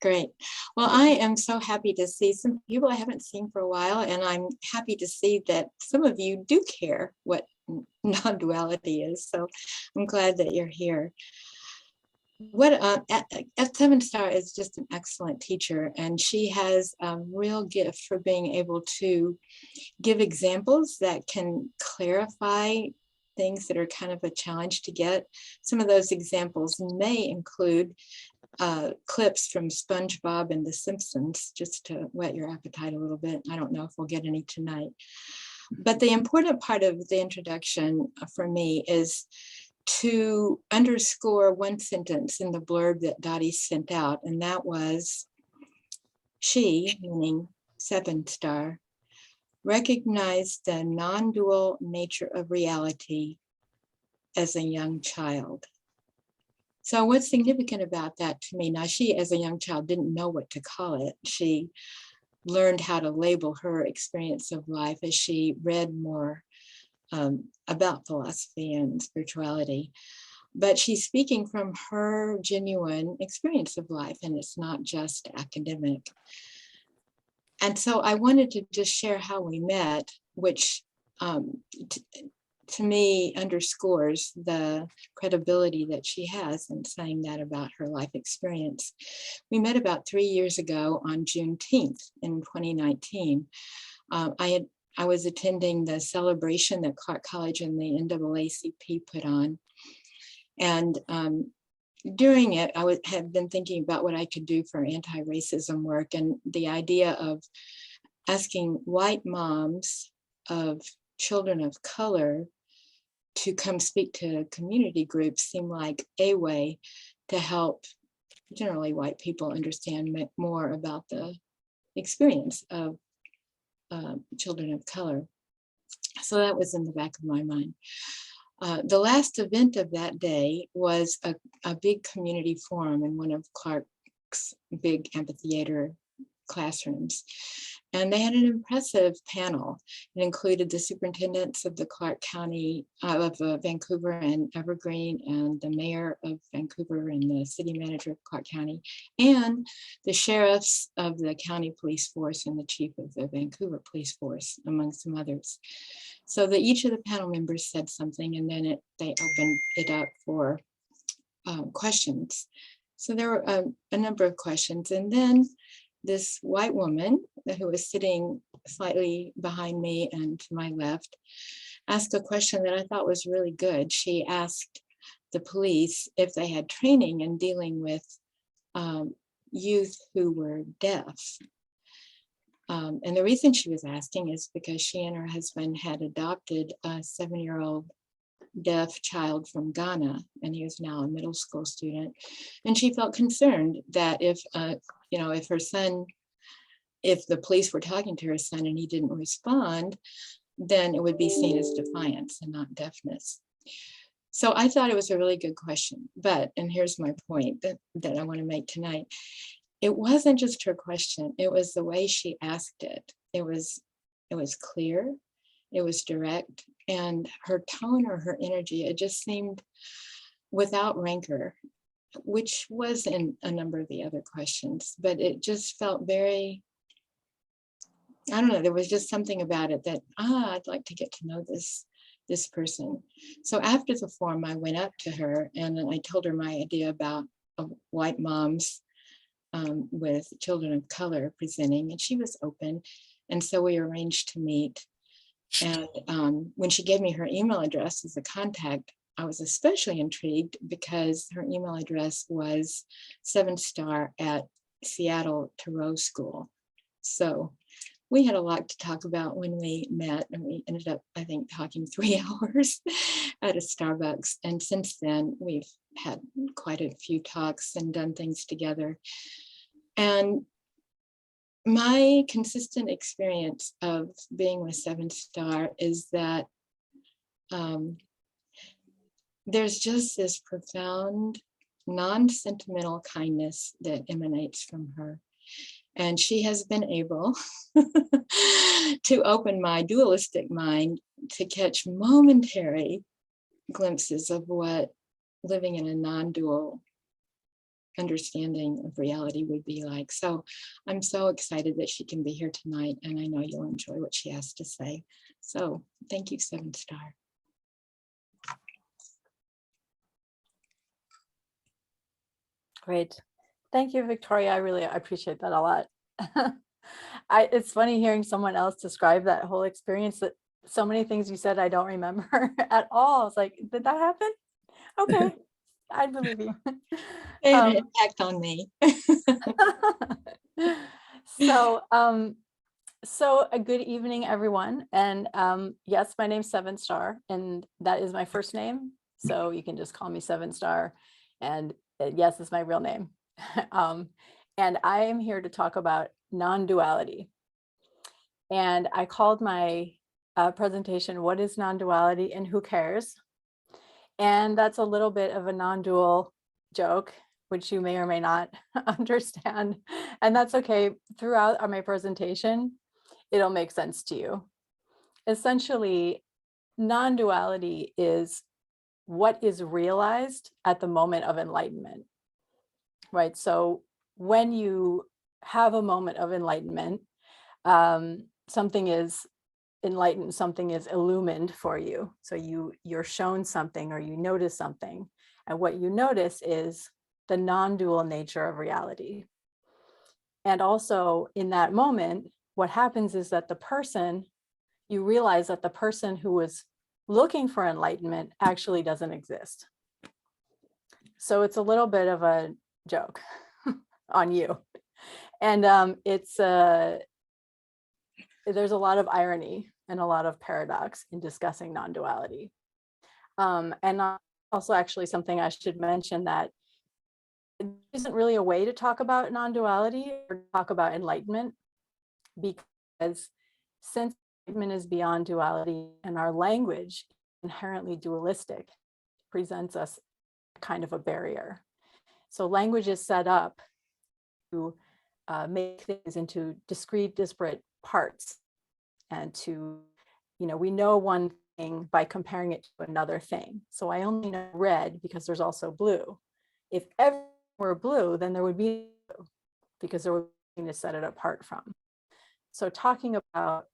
Great. Well, I am so happy to see some people I haven't seen for a while, and I'm happy to see that some of you do care what non-duality is. So I'm glad that you're here. At Seven Star is just an excellent teacher, and she has a real gift for being able to give examples that can clarify things that are kind of a challenge to get. Some of those examples may include clips from SpongeBob and The Simpsons, just to whet your appetite a little bit. I don't know if we'll get any tonight. But the important part of the introduction for me is to underscore one sentence in the blurb that Dottie sent out, and that was, she, meaning Seven Star, recognized the non-dual nature of reality as a young child. So what's significant about that to me? Now, she, as a young child, didn't know what to call it. She learned how to label her experience of life as she read more about philosophy and spirituality. But she's speaking from her genuine experience of life, and it's not just academic. And so I wanted to just share how we met, which to me underscores the credibility that she has in saying that about her life experience. We met about 3 years ago on Juneteenth in 2019. I was attending the celebration that Clark College and the NAACP put on. And during it, I had been thinking about what I could do for anti-racism work, and the idea of asking white moms of children of color to come speak to community groups seemed like a way to help generally white people understand more about the experience of children of color. So that was in the back of my mind. The last event of that day was a big community forum in one of Clark's big amphitheater classrooms. And they had an impressive panel. It included the superintendents of the Clark County, of Vancouver and Evergreen, and the mayor of Vancouver and the city manager of Clark County, and the sheriffs of the county police force and the chief of the Vancouver police force, among some others. So that each of the panel members said something, and then they opened it up for questions. So there were a number of questions, and then this white woman who was sitting slightly behind me and to my left asked a question that I thought was really good. She asked the police if they had training in dealing with youth who were deaf. And the reason she was asking is because she and her husband had adopted a 7-year-old deaf child from Ghana, and he was now a middle school student. And she felt concerned that if her son, if the police were talking to her son and he didn't respond, then it would be seen as defiance and not deafness. So I thought it was a really good question. But, and here's my point that I want to make tonight. It wasn't just her question, it was the way she asked it. It was clear, it was direct, and her tone or her energy, it just seemed without rancor, which was in a number of the other questions, but it just felt very, I don't know, there was just something about it that, I'd like to get to know this person. So after the forum, I went up to her and I told her my idea about white moms with children of color presenting, and she was open. And so we arranged to meet. And when she gave me her email address as a contact, I was especially intrigued because her email address was 7star at Seattle Thoreau School. So we had a lot to talk about when we met, and we ended up, I think, talking 3 hours at a Starbucks. And since then, we've had quite a few talks and done things together. And my consistent experience of being with 7star is that there's just this profound, non-sentimental kindness that emanates from her. And she has been able to open my dualistic mind to catch momentary glimpses of what living in a non-dual understanding of reality would be like. So I'm so excited that she can be here tonight, and I know you'll enjoy what she has to say. So thank you, 7-star. Great. Thank you, Victoria. I really appreciate that a lot. It's funny hearing someone else describe that whole experience, that so many things you said I don't remember at all. It's like, did that happen? Okay, I believe you. It had an impact on me. So, so a good evening, everyone. And yes, my name's 7-star, and that is my first name. So you can just call me 7-star. And yes, it's my real name. And I am here to talk about non-duality. And I called my presentation, "What is non-duality and who cares?" And that's a little bit of a non-dual joke, which you may or may not understand. And that's okay. Throughout my presentation, it'll make sense to you. Essentially, non-duality is what is realized at the moment of enlightenment, right? So when you have a moment of enlightenment, something is enlightened, something is illumined for you. So you're shown something or you notice something. And what you notice is the non-dual nature of reality. And also in that moment, what happens is that you realize that the person who was looking for enlightenment actually doesn't exist. So it's a little bit of a joke on you. And there's a lot of irony and a lot of paradox in discussing non-duality. And also actually something I should mention, that there isn't really a way to talk about non-duality or talk about enlightenment, because since enlightenment is beyond duality and our language inherently dualistic, presents us kind of a barrier. So language is set up to make things into discrete, disparate parts, and to, we know one thing by comparing it to another thing. So I only know red because there's also blue. If everything were blue, then there would be blue, because there would be nothing to set it apart from. So talking about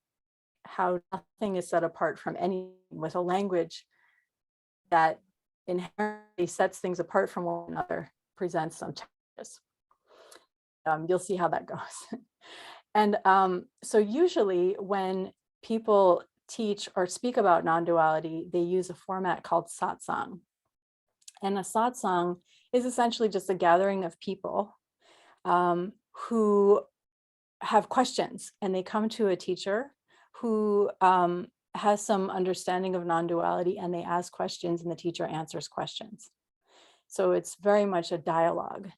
how nothing is set apart from anything with a language that inherently sets things apart from one another presents some challenges. You'll see how that goes. And so usually when people teach or speak about non-duality, they use a format called satsang. And a satsang is essentially just a gathering of people who have questions, and they come to a teacher who has some understanding of non-duality, and they ask questions and the teacher answers questions. So it's very much a dialogue.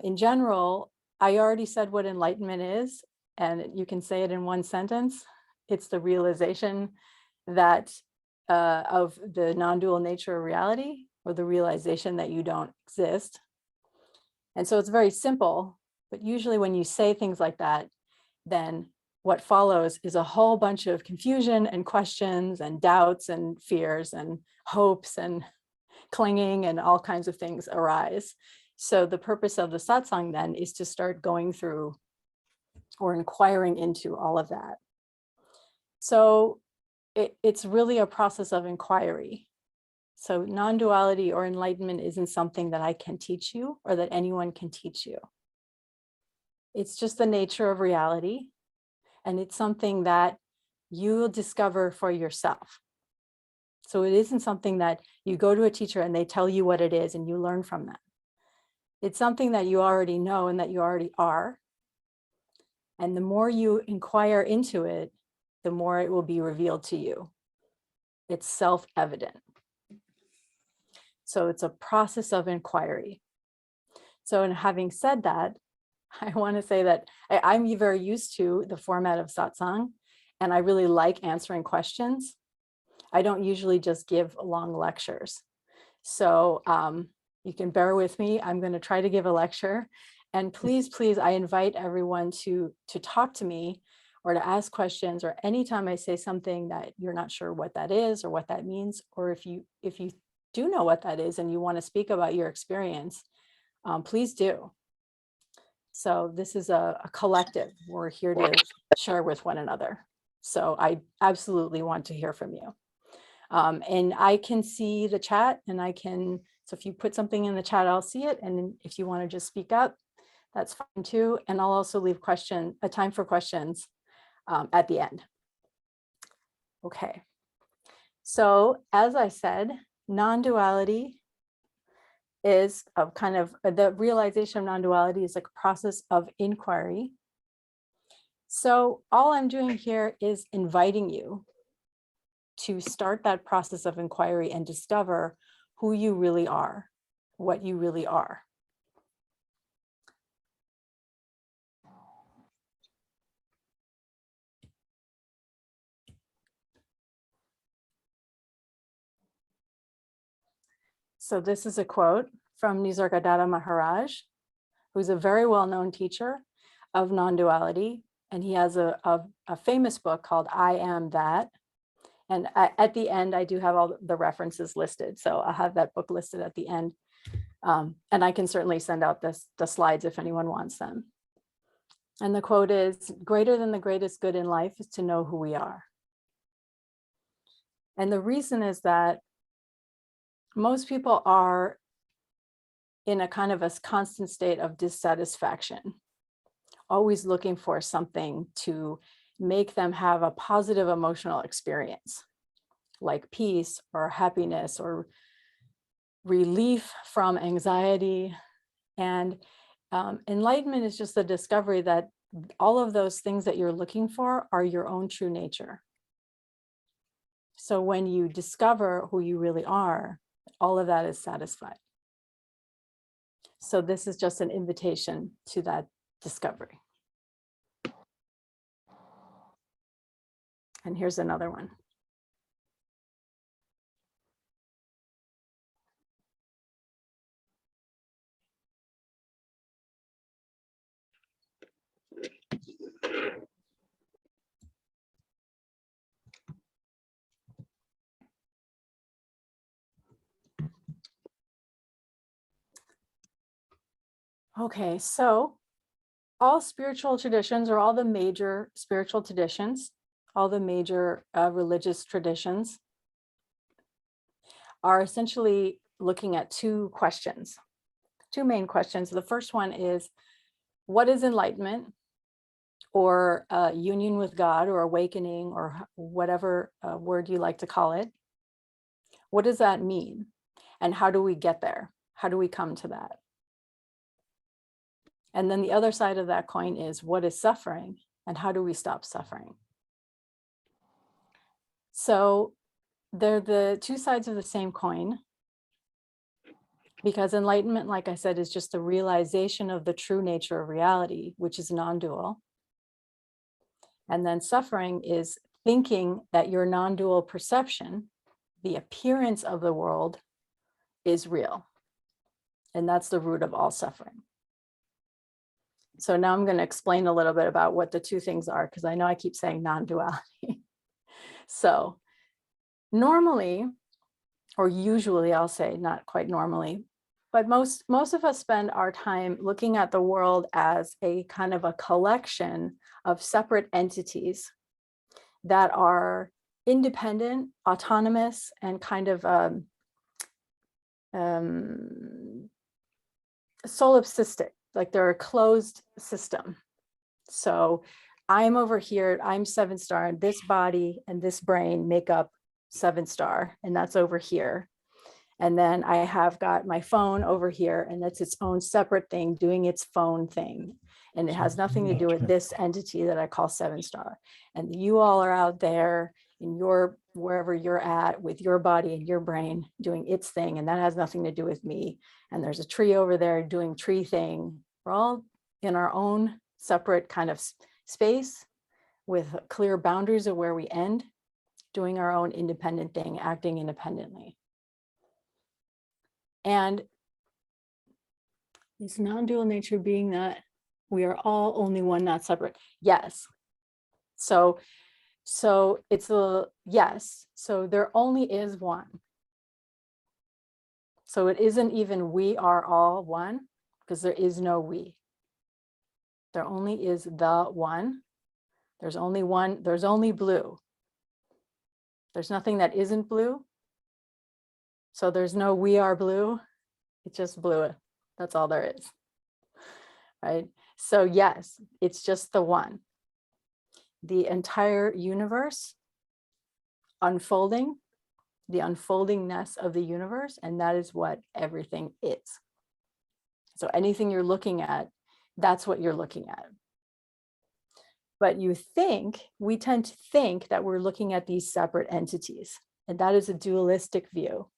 In general, I already said what enlightenment is, and you can say it in one sentence. It's the realization that of the non-dual nature of reality, or the realization that you don't exist. And so it's very simple, but usually when you say things like that, then what follows is a whole bunch of confusion and questions and doubts and fears and hopes and clinging, and all kinds of things arise. So the purpose of the satsang then is to start going through or inquiring into all of that. So it's really a process of inquiry. So non-duality or enlightenment isn't something that I can teach you or that anyone can teach you. It's just the nature of reality, and it's something that you'll discover for yourself. So it isn't something that you go to a teacher and they tell you what it is and you learn from them. It's something that you already know and that you already are. And the more you inquire into it, the more it will be revealed to you. It's self-evident. So it's a process of inquiry. So in having said that, I want to say that I'm very used to the format of satsang, and I really like answering questions. I don't usually just give long lectures. So you can bear with me. I'm going to try to give a lecture. And please, please, I invite everyone to talk to me or to ask questions, or anytime I say something that you're not sure what that is or what that means, or if you do know what that is and you want to speak about your experience, please do. So this is a collective. We're here to share with one another. So I absolutely want to hear from you. And I can see the chat, and so if you put something in the chat, I'll see it. And if you want to just speak up, that's fine too. And I'll also leave a time for questions at the end. Okay. So as I said, non-duality is a kind of the realization of non-duality is like a process of inquiry. So all I'm doing here is inviting you to start that process of inquiry and discover who you really are, what you really are. So this is a quote from Nisargadatta Maharaj, who's a very well-known teacher of non-duality. And he has a famous book called I Am That. And at the end, I do have all the references listed. So I'll have that book listed at the end. And I can certainly send out the slides if anyone wants them. And the quote is, "Greater than the greatest good in life is to know who we are." And the reason is that most people are in a kind of a constant state of dissatisfaction, always looking for something to make them have a positive emotional experience, like peace or happiness or relief from anxiety. And enlightenment is just the discovery that all of those things that you're looking for are your own true nature. So when you discover who you really are, all of that is satisfied. So this is just an invitation to that discovery. And here's another one. Okay, so all spiritual traditions, or all the major spiritual traditions, all the major religious traditions are essentially looking at two main questions. The first one is, what is enlightenment, or union with God, or awakening, or whatever word you like to call it? What does that mean? And how do we get there? How do we come to that? And then the other side of that coin is, what is suffering, and how do we stop suffering? So they're the two sides of the same coin, because enlightenment, like I said, is just the realization of the true nature of reality, which is non-dual. And then suffering is thinking that your non-dual perception, the appearance of the world, is real. And that's the root of all suffering. So now I'm going to explain a little bit about what the two things are, because I know I keep saying non-duality. So normally, or usually, I'll say, not quite normally, but most of us spend our time looking at the world as a kind of a collection of separate entities that are independent, autonomous, and kind of solipsistic, like they're a closed system. So I'm over here, I'm 7-star, and this body and this brain make up 7-star, and that's over here. And then I have got my phone over here, and that's its own separate thing doing its phone thing. And it has nothing to do with this entity that I call 7-star. And you all are out there in your, wherever you're at, with your body and your brain doing its thing. And that has nothing to do with me. And there's a tree over there doing tree thing. We're all in our own separate kind of space with clear boundaries of where we end, doing our own independent thing, acting independently. And this non-dual nature being that we are all only one, not separate. Yes. So it's a yes. So there only is one. So it isn't even we are all one. because there is no we. There only is the one. There's only one, there's only blue. There's nothing that isn't blue. So there's no we are blue. It's just blue. That's all there is. Right? So yes, it's just the one. The entire universe unfolding, the unfoldingness of the universe, and that is what everything is. So anything you're looking at, that's what you're looking at. But we tend to think that we're looking at these separate entities, and that is a dualistic view.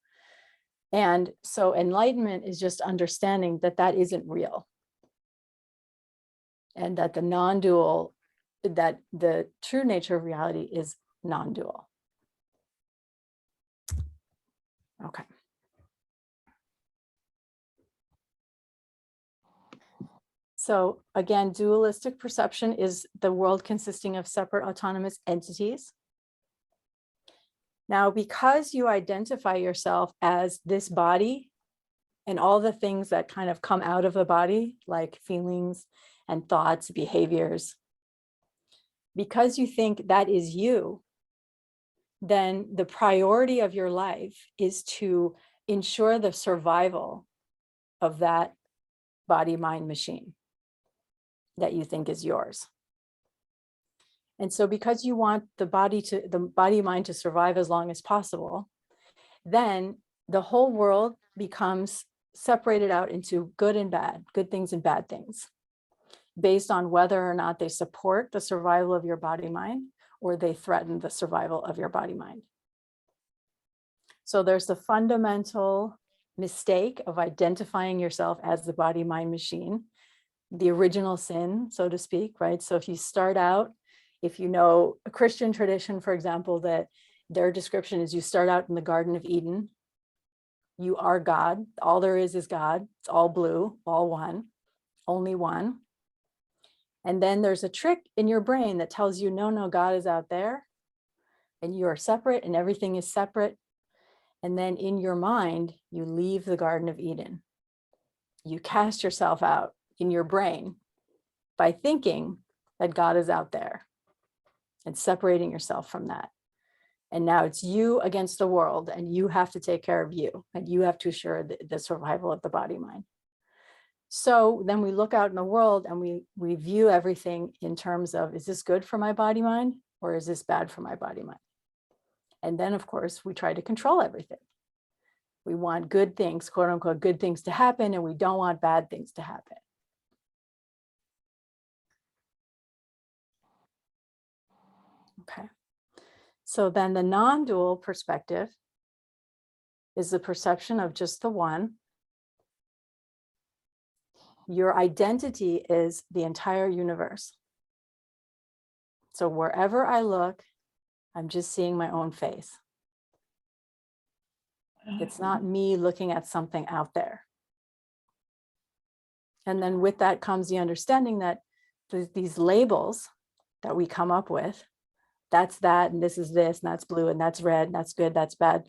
And so enlightenment is just understanding that that isn't real. And that the non-dual, that the true nature of reality is non-dual. Okay. So again, dualistic perception is the world consisting of separate autonomous entities. Now, because you identify yourself as this body and all the things that kind of come out of the body, like feelings and thoughts, behaviors, because you think that is you, then the priority of your life is to ensure the survival of that body, mind, machine that you think is yours. And so because you want the body mind to survive as long as possible, then the whole world becomes separated out into good and bad, good things and bad things, based on whether or not they support the survival of your body mind or they threaten the survival of your body mind. So there's the fundamental mistake of identifying yourself as the body mind machine, the original sin, so to speak, right? So if you start out, if you know a Christian tradition, for example, that their description is you start out in the Garden of Eden, you are God, all there is God, it's all blue, all one, only one. And then there's a trick in your brain that tells you, no, God is out there and you are separate and everything is separate. And then in your mind, you leave the Garden of Eden. You cast yourself out in your brain by thinking that God is out there and separating yourself from that. And now it's you against the world, and you have to take care of you, and you have to assure the survival of the body mind. So then we look out in the world and we view everything in terms of, is this good for my body mind or is this bad for my body mind? And then of course we try to control everything. We want good things, quote unquote, good things to happen, and we don't want bad things to happen. Okay. So then the non-dual perspective is the perception of just the one. Your identity is the entire universe. So wherever I look, I'm just seeing my own face. It's not me looking at something out there. And then with that comes the understanding that these labels that we come up with, that's that, and this is this, and that's blue, and that's red, and that's good, that's bad.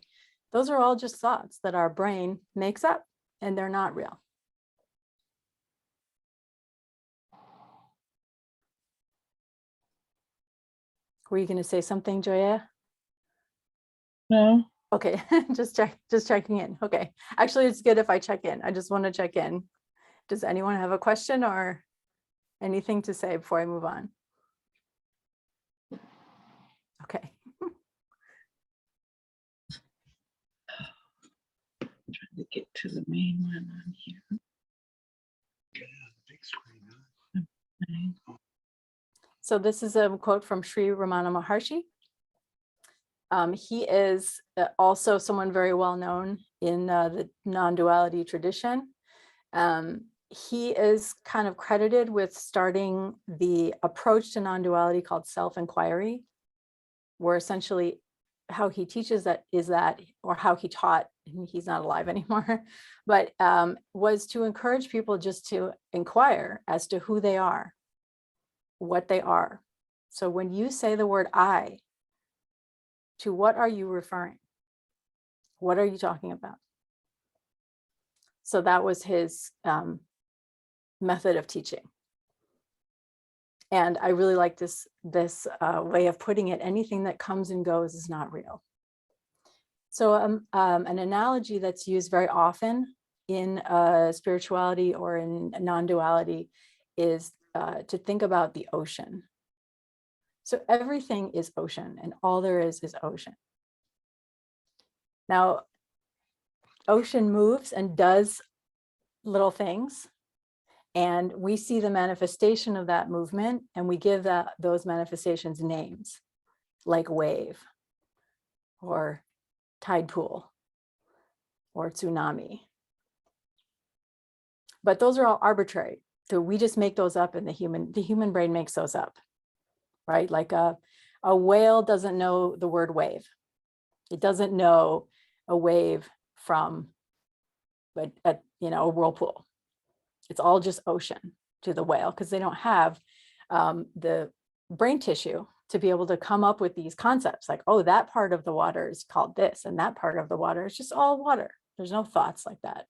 Those are all just thoughts that our brain makes up, and they're not real. Were you going to say something, Joya? No. Okay, just checking in. Okay, actually, it's good if I check in. I just want to check in. Does anyone have a question or anything to say before I move on? Okay. Trying to get to the main one on here. Okay. So this is a quote from Sri Ramana Maharshi. He is also someone very well known in the non-duality tradition. He is kind of credited with starting the approach to non-duality called self-inquiry, where essentially how he teaches that is that, or how he taught, he's not alive anymore, but was to encourage people just to inquire as to who they are, what they are. So when you say the word I, to what are you referring? What are you talking about? So that was his method of teaching. And I really like this way of putting it. Anything that comes and goes is not real. So an analogy that's used very often in spirituality or in non-duality is to think about the ocean. So everything is ocean, and all there is ocean. Now, ocean moves and does little things, and we see the manifestation of that movement, and we give those manifestations names, like wave, or tide pool, or tsunami. But those are all arbitrary. So we just make those up, and the human brain makes those up, right? Like a whale doesn't know the word wave. It doesn't know a wave from a whirlpool. It's all just ocean to the whale, because they don't have the brain tissue to be able to come up with these concepts like, oh, that part of the water is called this, and that part of the water is just all water. There's no thoughts like that.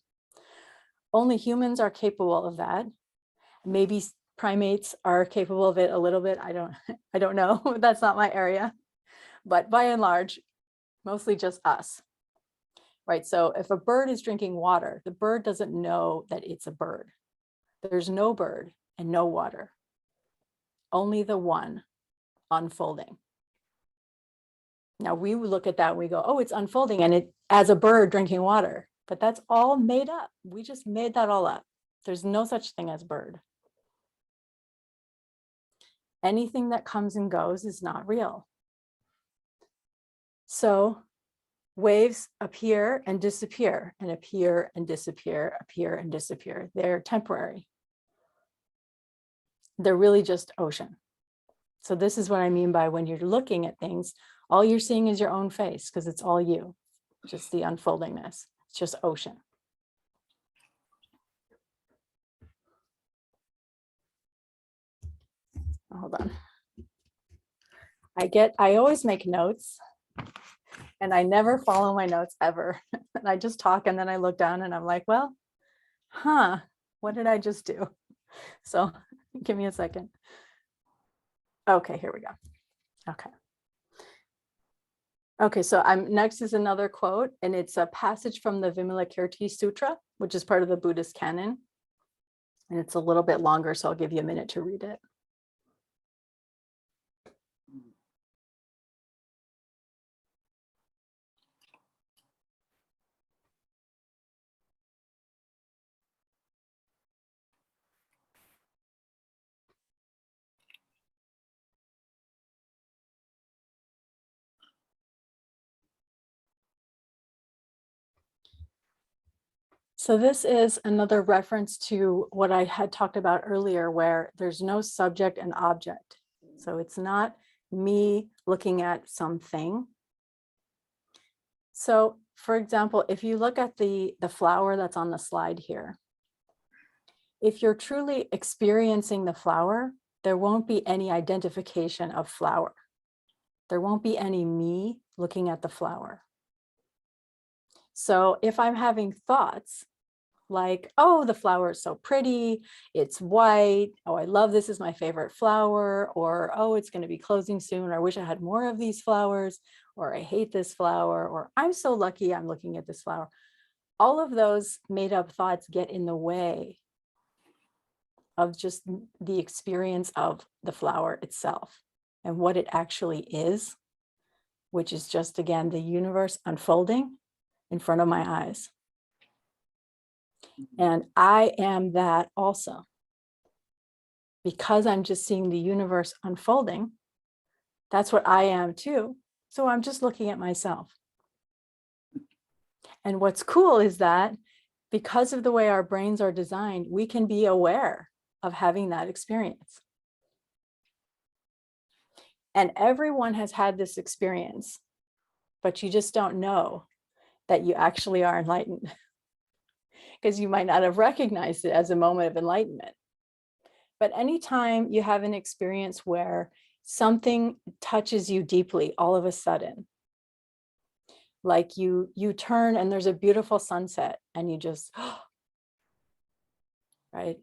Only humans are capable of that. Maybe primates are capable of it a little bit. I don't know. That's not my area. But by and large, mostly just us. Right? So if a bird is drinking water, the bird doesn't know that it's a bird. There's no bird and no water. Only the one unfolding. Now we look at that and we go, oh, it's unfolding, and it as a bird drinking water. But that's all made up. We just made that all up. There's no such thing as bird. Anything that comes and goes is not real. So waves appear and disappear, and appear and disappear, appear and disappear. They're temporary. They're really just ocean. So this is what I mean by when you're looking at things, all you're seeing is your own face, because it's all you, just the unfoldingness. It's just ocean. Hold on. I always make notes, and I never follow my notes ever. And I just talk, and then I look down and I'm like, well, what did I just do? So give me a second. Okay, here we go. Okay, so next is another quote, and it's a passage from the Vimalakirti Sutra, which is part of the Buddhist canon. And it's a little bit longer, so I'll give you a minute to read it. So this is another reference to what I had talked about earlier, where there's no subject and object. So it's not me looking at something. So for example, if you look at the flower that's on the slide here, if you're truly experiencing the flower, there won't be any identification of flower. There won't be any me looking at the flower. So if I'm having thoughts, like, oh, the flower is so pretty, it's white, oh, I love this, is my favorite flower, or oh, it's going to be closing soon, or I wish I had more of these flowers, or I hate this flower, or I'm so lucky I'm looking at this flower. All of those made up thoughts get in the way of just the experience of the flower itself and what it actually is, which is just, again, the universe unfolding in front of my eyes. And I am that also. Because I'm just seeing the universe unfolding, that's what I am too. So I'm just looking at myself. And what's cool is that because of the way our brains are designed, we can be aware of having that experience. And everyone has had this experience, but you just don't know that you actually are enlightened, because you might not have recognized it as a moment of enlightenment. But anytime you have an experience where something touches you deeply all of a sudden, like you turn and there's a beautiful sunset and you just, right?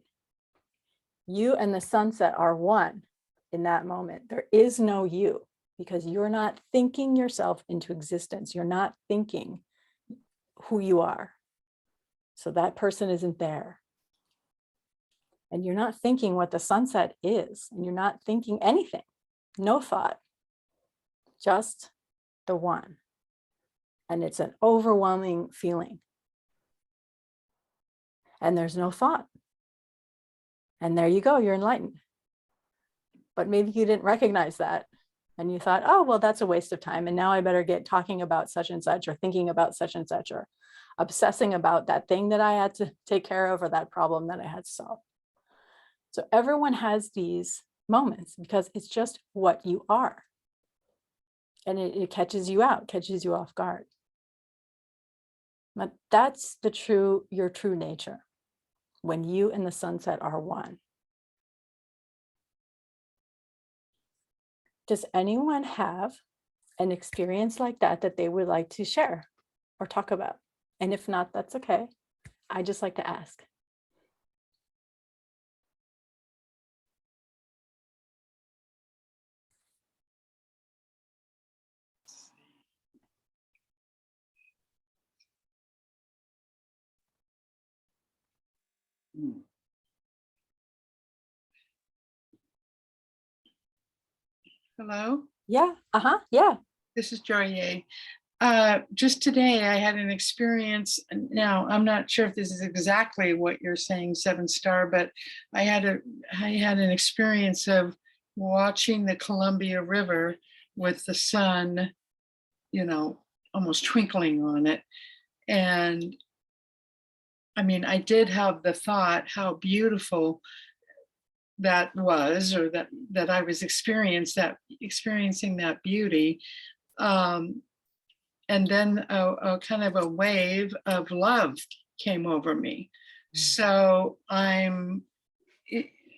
You and the sunset are one in that moment. There is no you, because you're not thinking yourself into existence. You're not thinking who you are. So that person isn't there. And you're not thinking what the sunset is, and you're not thinking anything, no thought, just the one. And it's an overwhelming feeling. And there's no thought. And there you go, you're enlightened. But maybe you didn't recognize that. And you thought, oh, well, that's a waste of time. And now I better get talking about such and such, or thinking about such and such, or obsessing about that thing that I had to take care of, or that problem that I had to solve. So everyone has these moments because it's just what you are. And it catches you out, catches you off guard. But that's your true nature, when you and the sunset are one. Does anyone have an experience like that that they would like to share or talk about? And if not, that's okay. I just like to ask. Hello, Yeah, yeah. this is Joye. Just today, I had an experience. Now, I'm not sure if this is exactly what you're saying, 7-star, but I had an experience of watching the Columbia River with the sun, almost twinkling on it. And I mean, I did have the thought how beautiful that was, or that I was experiencing that beauty. And then a kind of a wave of love came over me. So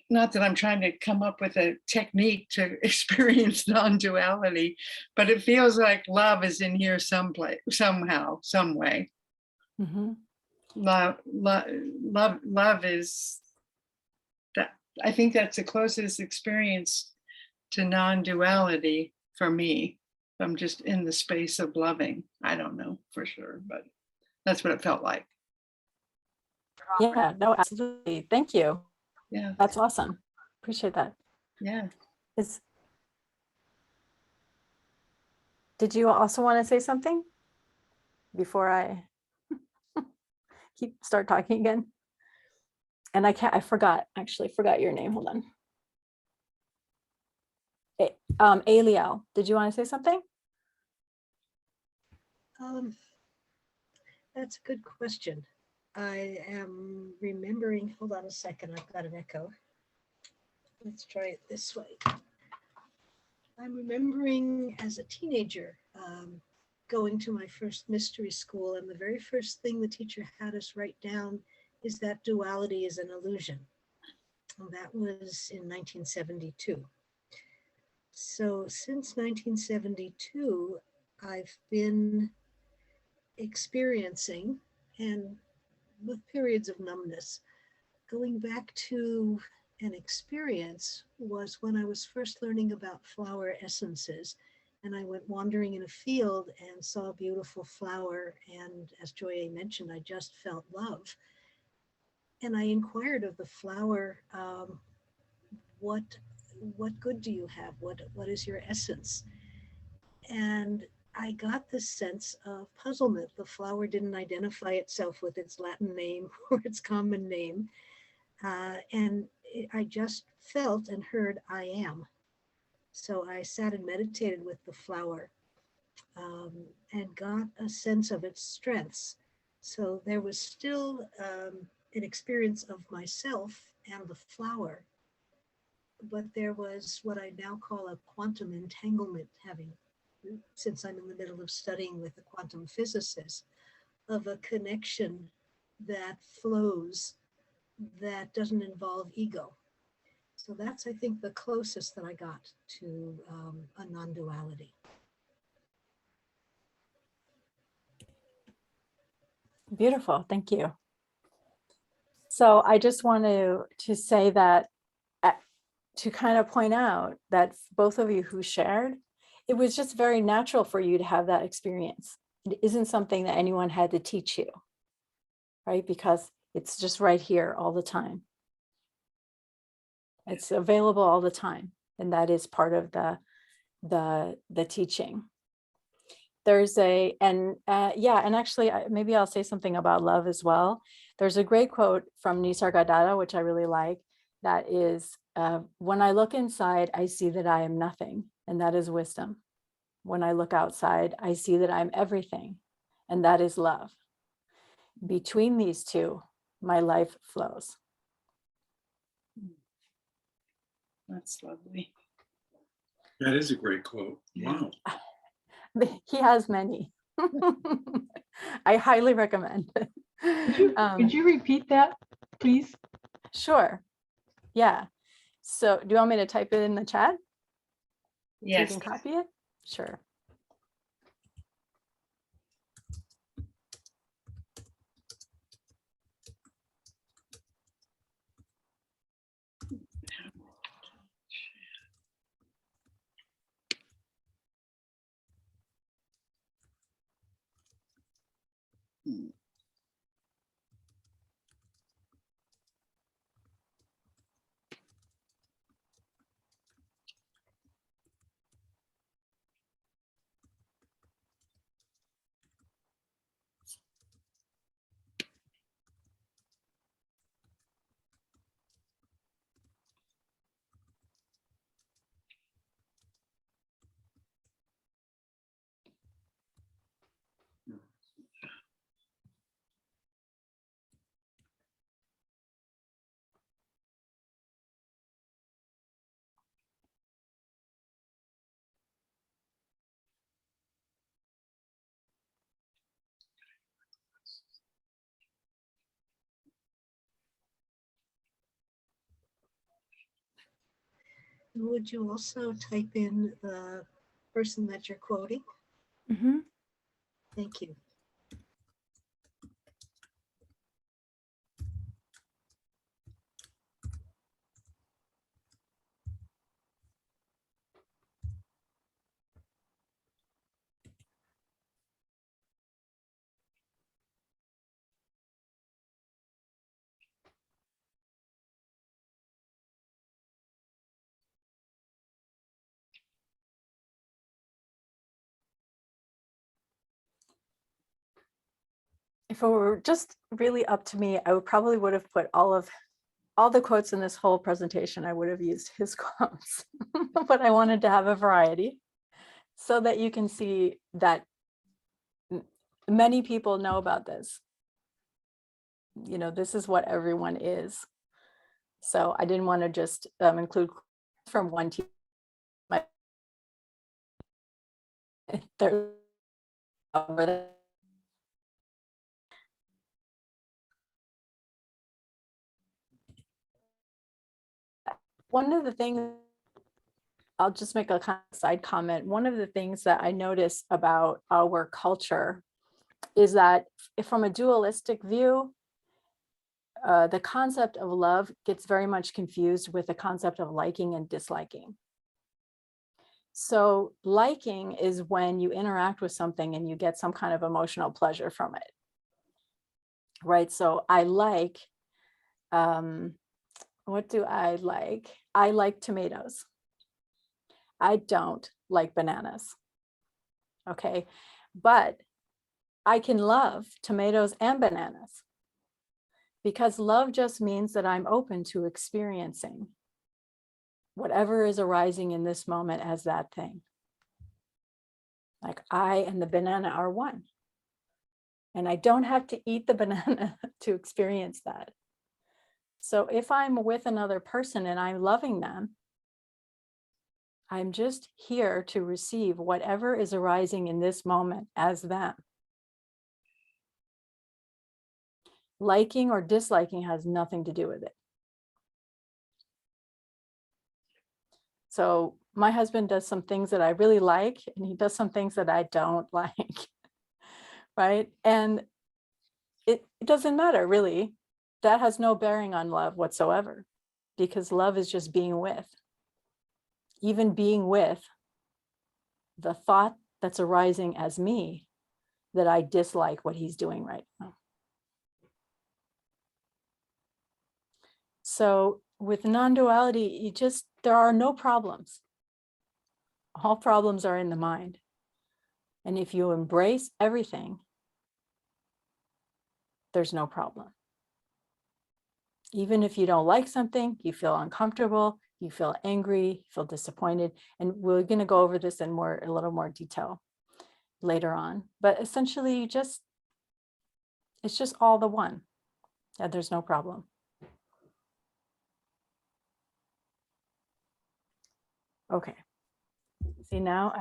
not that I'm trying to come up with a technique to experience non-duality, but it feels like love is in here someplace, somehow, some way. Mm-hmm. Love is that. I think that's the closest experience to non-duality for me. I'm just in the space of loving. I don't know for sure, but that's what it felt like. Yeah, no, absolutely. Thank you. Yeah. That's awesome. Appreciate that. Yeah. Did you also want to say something before I start talking again? And I forgot your name. Hold on. Aliel, did you want to say something? That's a good question. I am remembering, hold on a second, I've got an echo. Let's try it this way. I'm remembering as a teenager going to my first mystery school, and the very first thing the teacher had us write down is that duality is an illusion. And that was in 1972. So since 1972, I've been experiencing, and with periods of numbness, going back to an experience was when I was first learning about flower essences, and I went wandering in a field and saw a beautiful flower, and as Joye mentioned, I just felt love. And I inquired of the flower, what good do you have? What is your essence? And I got this sense of puzzlement. The flower didn't identify itself with its Latin name or its common name. And I just felt and heard, I am. So I sat and meditated with the flower and got a sense of its strengths. So there was still an experience of myself and the flower, but there was what I now call a quantum entanglement, having, since I'm in the middle of studying with a quantum physicist, of a connection that flows, that doesn't involve ego. So that's, I think, the closest that I got to a non-duality. Beautiful, thank you. So I just want to say that to kind of point out that both of you who shared, it was just very natural for you to have that experience. It isn't something that anyone had to teach you, right? Because it's just right here all the time. It's available all the time. And that is part of the teaching. There's and actually maybe I'll say something about love as well. There's a great quote from Nisargadatta, which I really like, that is, when I look inside, I see that I am nothing, and that is wisdom. When I look outside, I see that I'm everything, and that is love. Between these two, my life flows. That's lovely. That is a great quote. Wow. He has many. I highly recommend it. Could you repeat that, please? Sure. Yeah. So do you want me to type it in the chat? Yes. So you can copy it? Sure. Would you also type in the person that you're quoting? Mm-hmm. Thank you. If it were just really up to me, I would have put all the quotes in this whole presentation. I would have used his quotes, but I wanted to have a variety so that you can see that many people know about this. You know, this is what everyone is. So I didn't want to just include from one team. One of the things, I'll just make a kind of side comment. One of the things that I notice about our culture is that from a dualistic view, the concept of love gets very much confused with the concept of liking and disliking. So liking is when you interact with something and you get some kind of emotional pleasure from it, right? So I like, what do I like? I like tomatoes. I don't like bananas, okay? But I can love tomatoes and bananas because love just means that I'm open to experiencing whatever is arising in this moment as that thing. Like I and the banana are one. And I don't have to eat the banana to experience that. So if I'm with another person and I'm loving them, I'm just here to receive whatever is arising in this moment as them. Liking or disliking has nothing to do with it. So my husband does some things that I really like, and he does some things that I don't like, right? And it doesn't matter, really. That has no bearing on love whatsoever, because love is just being with. even being with the thought that's arising as me, that I dislike what he's doing right now. So with non-duality, there are no problems. All problems are in the mind. And if you embrace everything, there's no problem. Even if you don't like something, you feel uncomfortable, you feel angry, you feel disappointed. And we're going to go over this in a little more detail later on. But essentially, it's just all the one. Yeah, there's no problem. Okay. See, now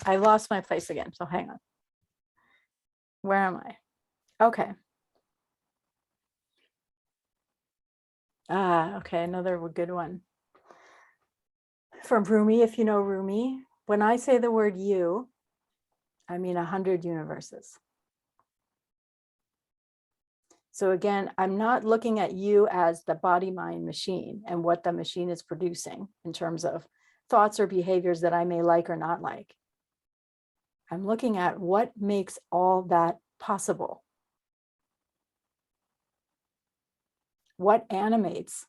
I lost my place again. So hang on. Where am I? Okay. Okay, another good one. From Rumi, if you know Rumi, when I say the word you, I mean 100 universes. So again, I'm not looking at you as the body-mind machine and what the machine is producing in terms of thoughts or behaviors that I may like or not like. I'm looking at what makes all that possible. What animates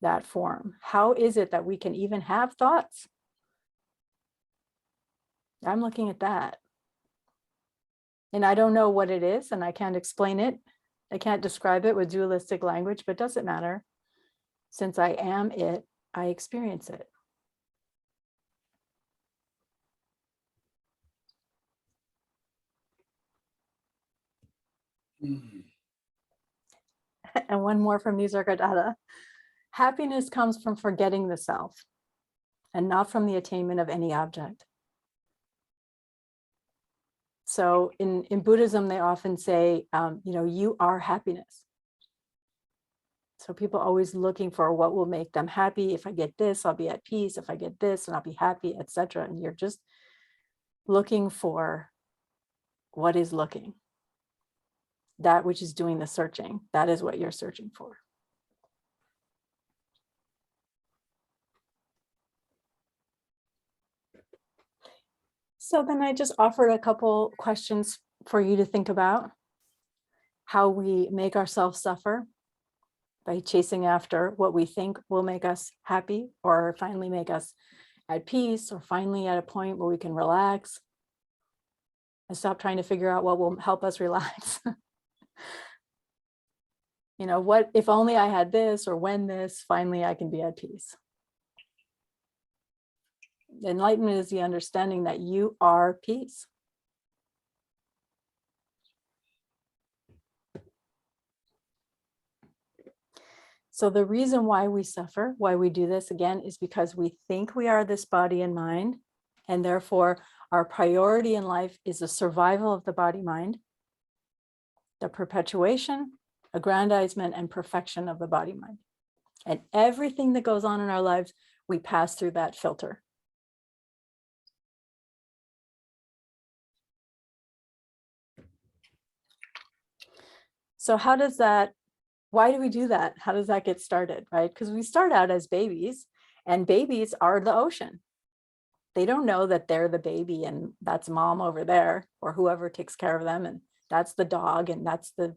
that form? How is it that we can even have thoughts? I'm looking at that. And I don't know what it is, and I can't explain it. I can't describe it with dualistic language, but it doesn't matter. Since I am it, I experience it. And one more from Nisargadatta. Happiness comes from forgetting the self and not from the attainment of any object. So in Buddhism, they often say, you are happiness. So people are always looking for what will make them happy. If I get this, I'll be at peace. If I get this, and I'll be happy, etc. And you're just looking for what is looking. That which is doing the searching. That is what you're searching for. So then I just offered a couple questions for you to think about. How we make ourselves suffer by chasing after what we think will make us happy, or finally make us at peace, or finally at a point where we can relax and stop trying to figure out what will help us relax. What if only I had this, or when this, finally I can be at peace. Enlightenment is the understanding that you are peace. So the reason why we suffer, why we do this again, is because we think we are this body and mind, and therefore our priority in life is the survival of the body-mind, the perpetuation, aggrandizement, and perfection of the body-mind. And everything that goes on in our lives, we pass through that filter. So why do we do that? How does that get started, right? Because we start out as babies, and babies are the ocean. They don't know that they're the baby and that's mom over there, or whoever takes care of them, and that's the dog and that's the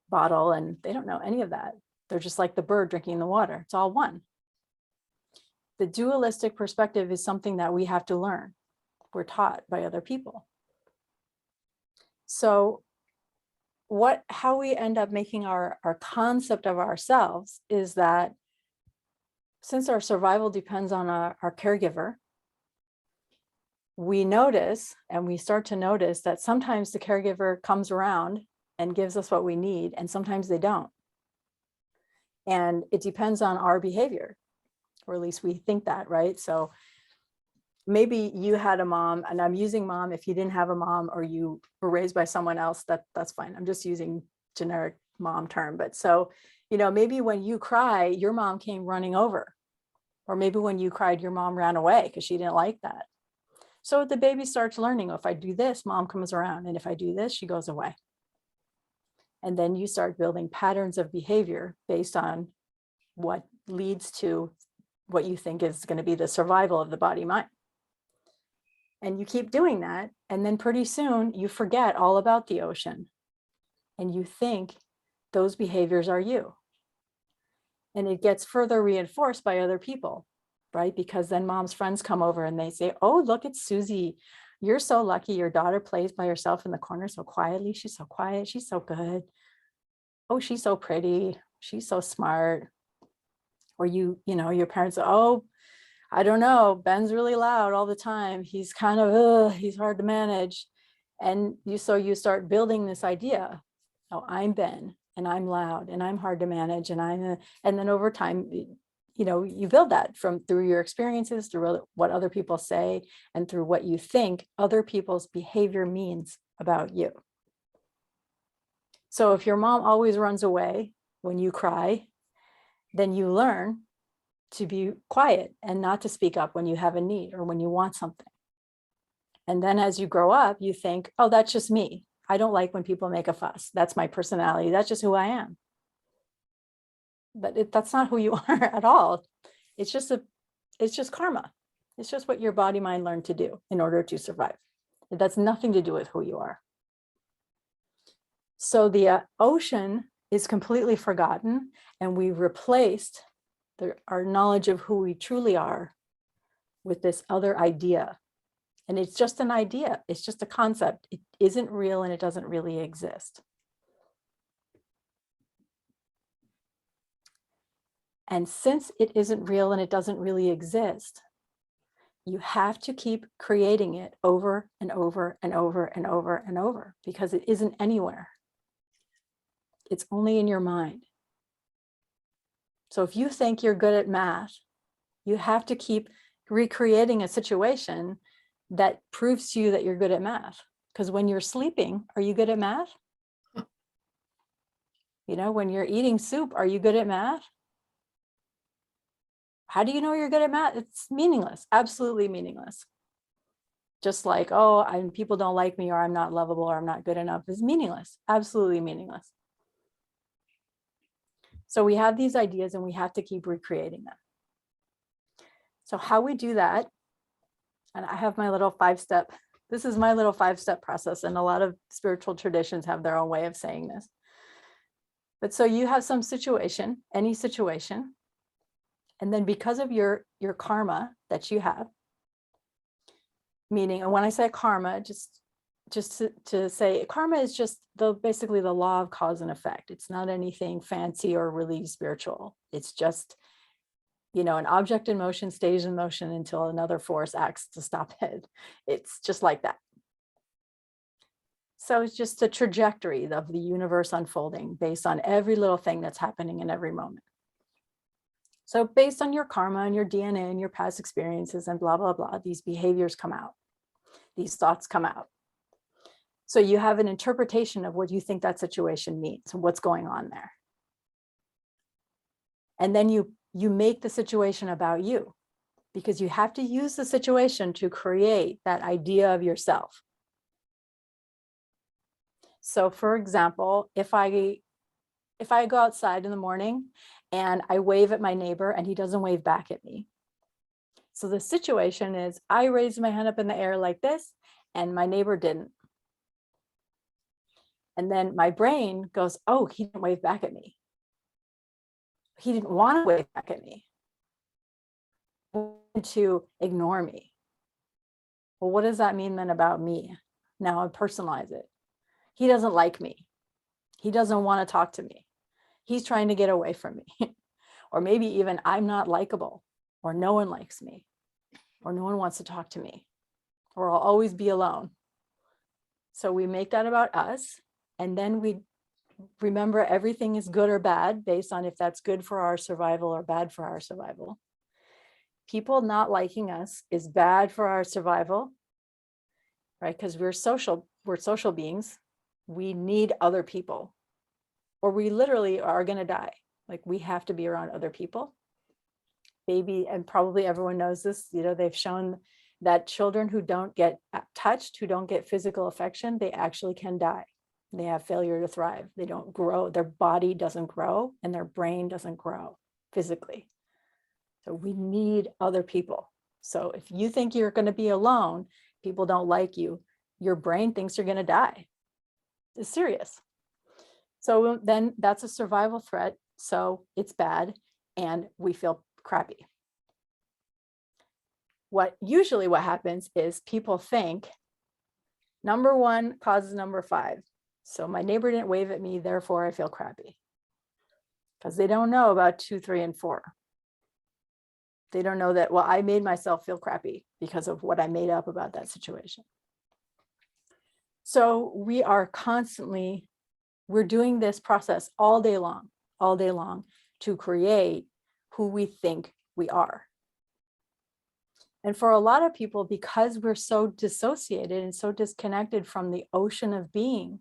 bottle, and they don't know any of that. They're just like the bird drinking the water. It's all one. The dualistic perspective is something that we have to learn. We're taught by other people. So how we end up making our concept of ourselves is that since our survival depends on our caregiver, we notice, and we start to notice, that sometimes the caregiver comes around and gives us what we need, and sometimes they don't. And it depends on our behavior, or at least we think that, right? So maybe you had a mom, and I'm using mom. If you didn't have a mom, or you were raised by someone else, that's fine. I'm just using generic mom term. But so, maybe when you cry, your mom came running over, or maybe when you cried, your mom ran away because she didn't like that. So the baby starts learning, if I do this, mom comes around, and if I do this, she goes away. And then you start building patterns of behavior based on what leads to what you think is going to be the survival of the body mind. And you keep doing that. And then pretty soon you forget all about the ocean and you think those behaviors are you. And it gets further reinforced by other people, right? Because then mom's friends come over and they say, oh, look at Susie. You're so lucky. Your daughter plays by herself in the corner so quietly. She's so quiet. She's so good. Oh, she's so pretty. She's so smart. Or your parents, oh, I don't know, Ben's really loud all the time. He's kind of, he's hard to manage. And so you start building this idea, oh, I'm Ben and I'm loud and I'm hard to manage. And then over time, you build that through your experiences, through what other people say, and through what you think other people's behavior means about you. So if your mom always runs away when you cry, then you learn to be quiet and not to speak up when you have a need or when you want something. And then as you grow up, you think, oh, that's just me. I don't like when people make a fuss. That's my personality. That's just who I am. But that's not who you are at all. It's just karma. It's just what your body mind learned to do in order to survive. That's nothing to do with who you are. So the ocean is completely forgotten, and we replaced our knowledge of who we truly are with this other idea. And it's just an idea. It's just a concept. It isn't real and it doesn't really exist. And since it isn't real and it doesn't really exist, you have to keep creating it over and over and over and over and over, because it isn't anywhere. It's only in your mind. So if you think you're good at math, you have to keep recreating a situation that proves to you that you're good at math. Because when you're sleeping, are you good at math? When you're eating soup, are you good at math? How do you know you're good at math? It's meaningless, absolutely meaningless. Just like, oh, people don't like me, or I'm not lovable, or I'm not good enough is meaningless, absolutely meaningless. So we have these ideas and we have to keep recreating them. So how we do that, and I have my little 5-step, this is my little 5-step process, and a lot of spiritual traditions have their own way of saying this. But so you have some situation, any situation, and then because of your karma that you have, meaning, and when I say karma, just to say, karma is just basically the law of cause and effect. It's not anything fancy or really spiritual. It's just, an object in motion stays in motion until another force acts to stop it. It's just like that. So it's just a trajectory of the universe unfolding based on every little thing that's happening in every moment. So based on your karma and your DNA and your past experiences and blah, blah, blah, these behaviors come out. These thoughts come out. So you have an interpretation of what you think that situation means and what's going on there. And then you make the situation about you, because you have to use the situation to create that idea of yourself. So for example, if I go outside in the morning and I wave at my neighbor and he doesn't wave back at me. So the situation is, I raised my hand up in the air like this and my neighbor didn't. And then my brain goes, oh, he didn't wave back at me. He didn't want to wave back at me. He wanted to ignore me. Well, what does that mean then about me? Now I personalize it. He doesn't like me. He doesn't want to talk to me. He's trying to get away from me. Or maybe even I'm not likable, or no one likes me, or no one wants to talk to me, or I'll always be alone. So we make that about us. And then we remember everything is good or bad based on if that's good for our survival or bad for our survival. People not liking us is bad for our survival, right? Because we're social beings. We need other people, or we literally are going to die. Like, we have to be around other people. Baby, and probably everyone knows this, they've shown that children who don't get touched, who don't get physical affection, they actually can die. They have failure to thrive. They don't grow. Their body doesn't grow and their brain doesn't grow physically. So we need other people. So if you think you're going to be alone, people don't like you, your brain thinks you're going to die. It's serious. So then that's a survival threat. So it's bad and we feel crappy. What happens is people think number one causes number five. So my neighbor didn't wave at me, therefore I feel crappy. Because they don't know about 2, 3, and 4. They don't know that, well, I made myself feel crappy because of what I made up about that situation. So we are constantly, we're doing this process all day long to create who we think we are. And for a lot of people, because we're so dissociated and so disconnected from the ocean of being,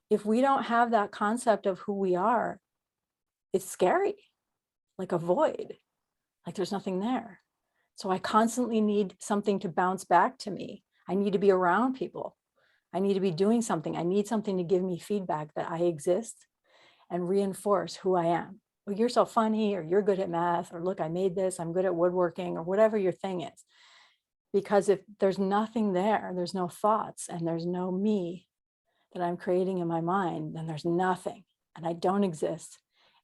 if we don't have that concept of who we are, it's scary, like a void, like there's nothing there. So I constantly need something to bounce back to me. I need to be around people. I need to be doing something. I need something to give me feedback that I exist and reinforce who I am. Well, you're so funny, or you're good at math, or look, I made this, I'm good at woodworking, or whatever your thing is. Because if there's nothing there, there's no thoughts and there's no me that I'm creating in my mind, then there's nothing and I don't exist.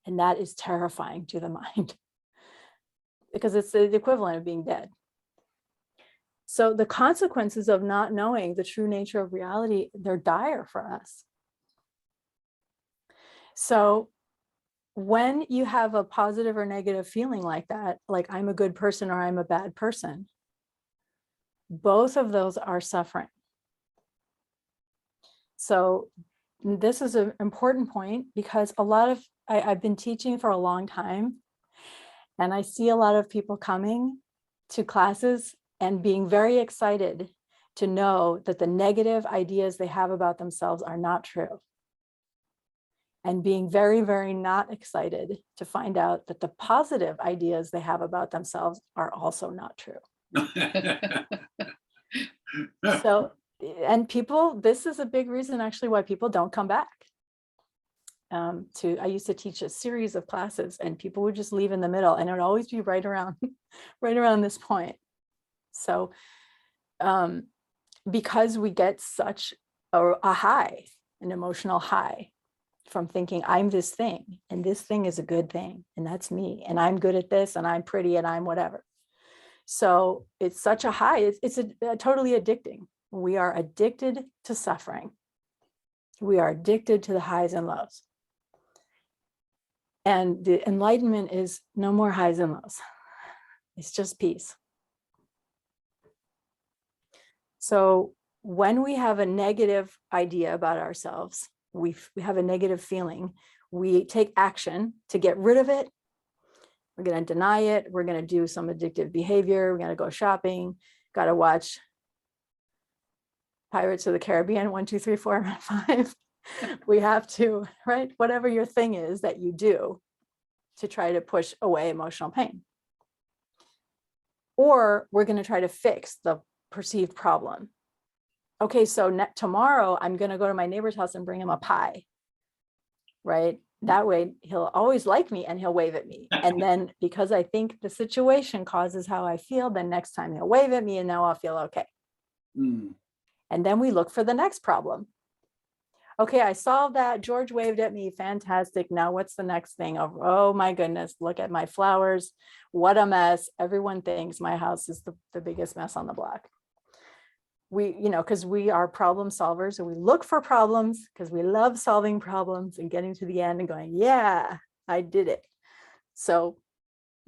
And that is terrifying to the mind because it's the equivalent of being dead. So the consequences of not knowing the true nature of reality, they're dire for us. So when you have a positive or negative feeling like that, like I'm a good person or I'm a bad person, both of those are suffering. So this is an important point because a lot of, I've been teaching for a long time and I see a lot of people coming to classes and being very excited to know that the negative ideas they have about themselves are not true. And being very, very not excited to find out that the positive ideas they have about themselves are also not true. So, and people, this is a big reason actually why people don't come back. I used to teach a series of classes and people would just leave in the middle and it would always be right around this point. So because we get such a high, an emotional high from thinking I'm this thing and this thing is a good thing and that's me and I'm good at this and I'm pretty and I'm whatever. So it's such a high, it's totally addicting. We are addicted to suffering. We are addicted to the highs and lows. And the enlightenment is no more highs and lows. It's just peace. So when we have a negative idea about ourselves, we have a negative feeling, we take action to get rid of it. We're going to deny it. We're going to do some addictive behavior. We're going to go shopping. Got to watch Pirates of the Caribbean 1, 2, 3, 4, and 5. We have to, right? Whatever your thing is that you do to try to push away emotional pain. Or we're going to try to fix the perceived problem. Okay, so tomorrow I'm going to go to my neighbor's house and bring him a pie, right? That way he'll always like me and he'll wave at me. And then because I think the situation causes how I feel, then next time he'll wave at me and now I'll feel okay. And then we look for the next problem. Okay, I solved that. George waved at me. Fantastic. Now what's the next thing? Oh my goodness, look at my flowers. What a mess. Everyone thinks my house is the biggest mess on the block. Because we are problem solvers and we look for problems because we love solving problems and getting to the end and going, yeah, I did it. So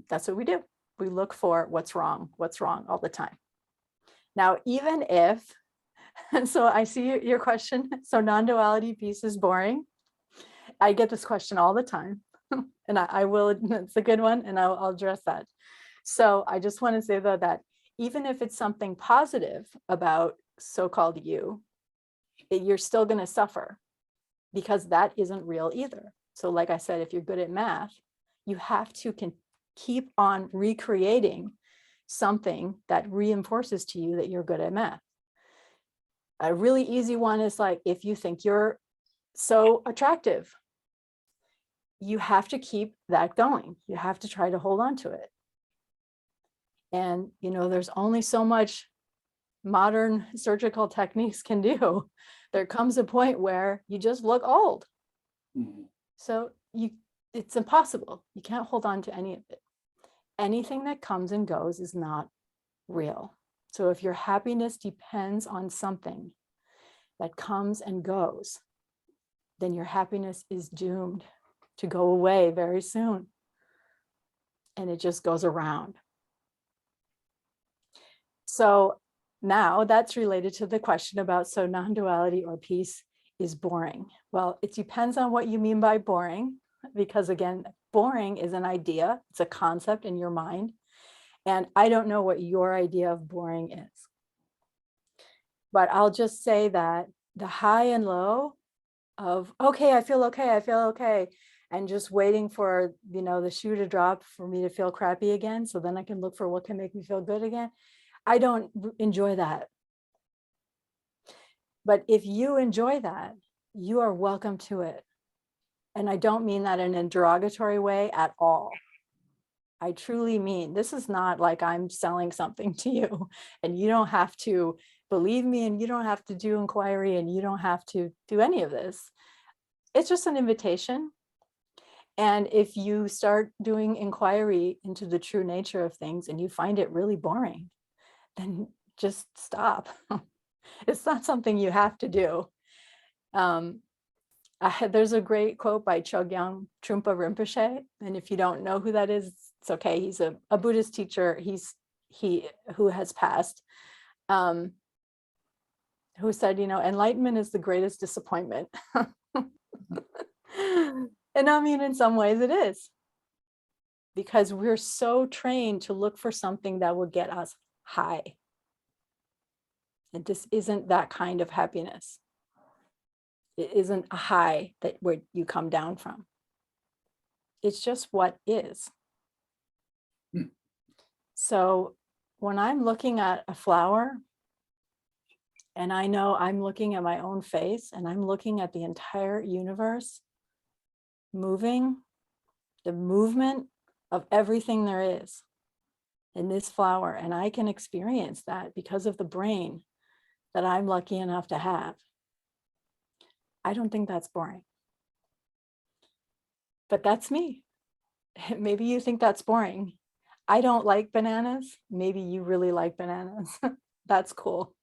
that's what we do. We look for what's wrong all the time. Now, even if, and so I see your question. So non-duality piece is boring. I get this question all the time and I will, it's a good one and I'll address that. So I just want to say though that even if it's something positive about so-called you, you're still going to suffer because that isn't real either. So like I said, if you're good at math, you have to keep on recreating something that reinforces to you that you're good at math. A really easy one is like, if you think you're so attractive, you have to keep that going. You have to try to hold on to it. And, you know, there's only so much modern surgical techniques can do. There comes a point where you just look old. Mhm. So it's impossible. You can't hold on to any of it. Anything that comes and goes is not real. So if your happiness depends on something that comes and goes, then your happiness is doomed to go away very soon. And it just goes around. So now that's related to the question about, so non-duality or peace is boring. Well, it depends on what you mean by boring, because again, boring is an idea, it's a concept in your mind. And I don't know what your idea of boring is. But I'll just say that the high and low of, okay, I feel okay, and just waiting for, you know, the shoe to drop for me to feel crappy again, so then I can look for what can make me feel good again. I don't enjoy that. But if you enjoy that, you are welcome to it. And I don't mean that in a derogatory way at all. I truly mean, this is not like I'm selling something to you, and you don't have to believe me, and you don't have to do inquiry, and you don't have to do any of this. It's just an invitation. And if you start doing inquiry into the true nature of things and you find it really boring, then just stop. It's not something you have to do. There's a great quote by Chogyam Trungpa Rinpoche, and if you don't know who that is, it's okay. He's a Buddhist teacher. He who has passed, who said, you know, enlightenment is the greatest disappointment. And I mean, in some ways it is, because we're so trained to look for something that will get us high. And this isn't that kind of happiness. It isn't a high that where you come down from. It's just what is. So when I'm looking at a flower, and I know I'm looking at my own face, and I'm looking at the entire universe moving, the movement of everything there is in this flower, and I can experience that because of the brain that I'm lucky enough to have. I don't think that's boring. But that's me. Maybe you think that's boring. I don't like bananas. Maybe you really like bananas. That's cool.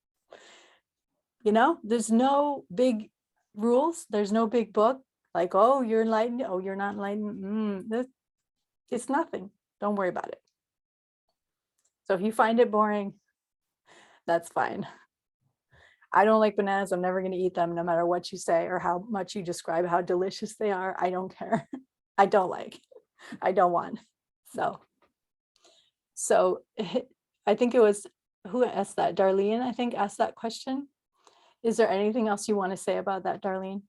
You know, there's no big rules. There's no big book like, oh, you're enlightened. Oh, you're not enlightened. It's nothing. Don't worry about it. So if you find it boring, that's fine. I don't like bananas. I'm never going to eat them, no matter what you say or how much you describe how delicious they are. I don't care. I don't like. I don't want. So I think it was, who asked that? Darlene, I think, asked that question. Is there anything else you want to say about that, Darlene?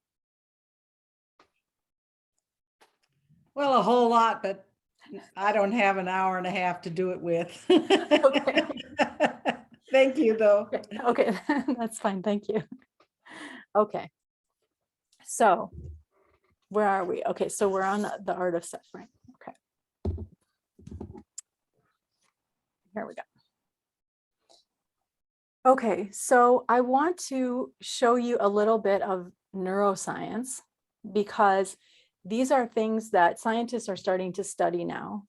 Well, a whole lot, but I don't have an hour and a half to do it with. Okay. Thank you, though. Okay, that's fine. Thank you. Okay. So where are we? Okay, so we're on the art of suffering. Okay. Here we go. Okay, so I want to show you a little bit of neuroscience, because these are things that scientists are starting to study now.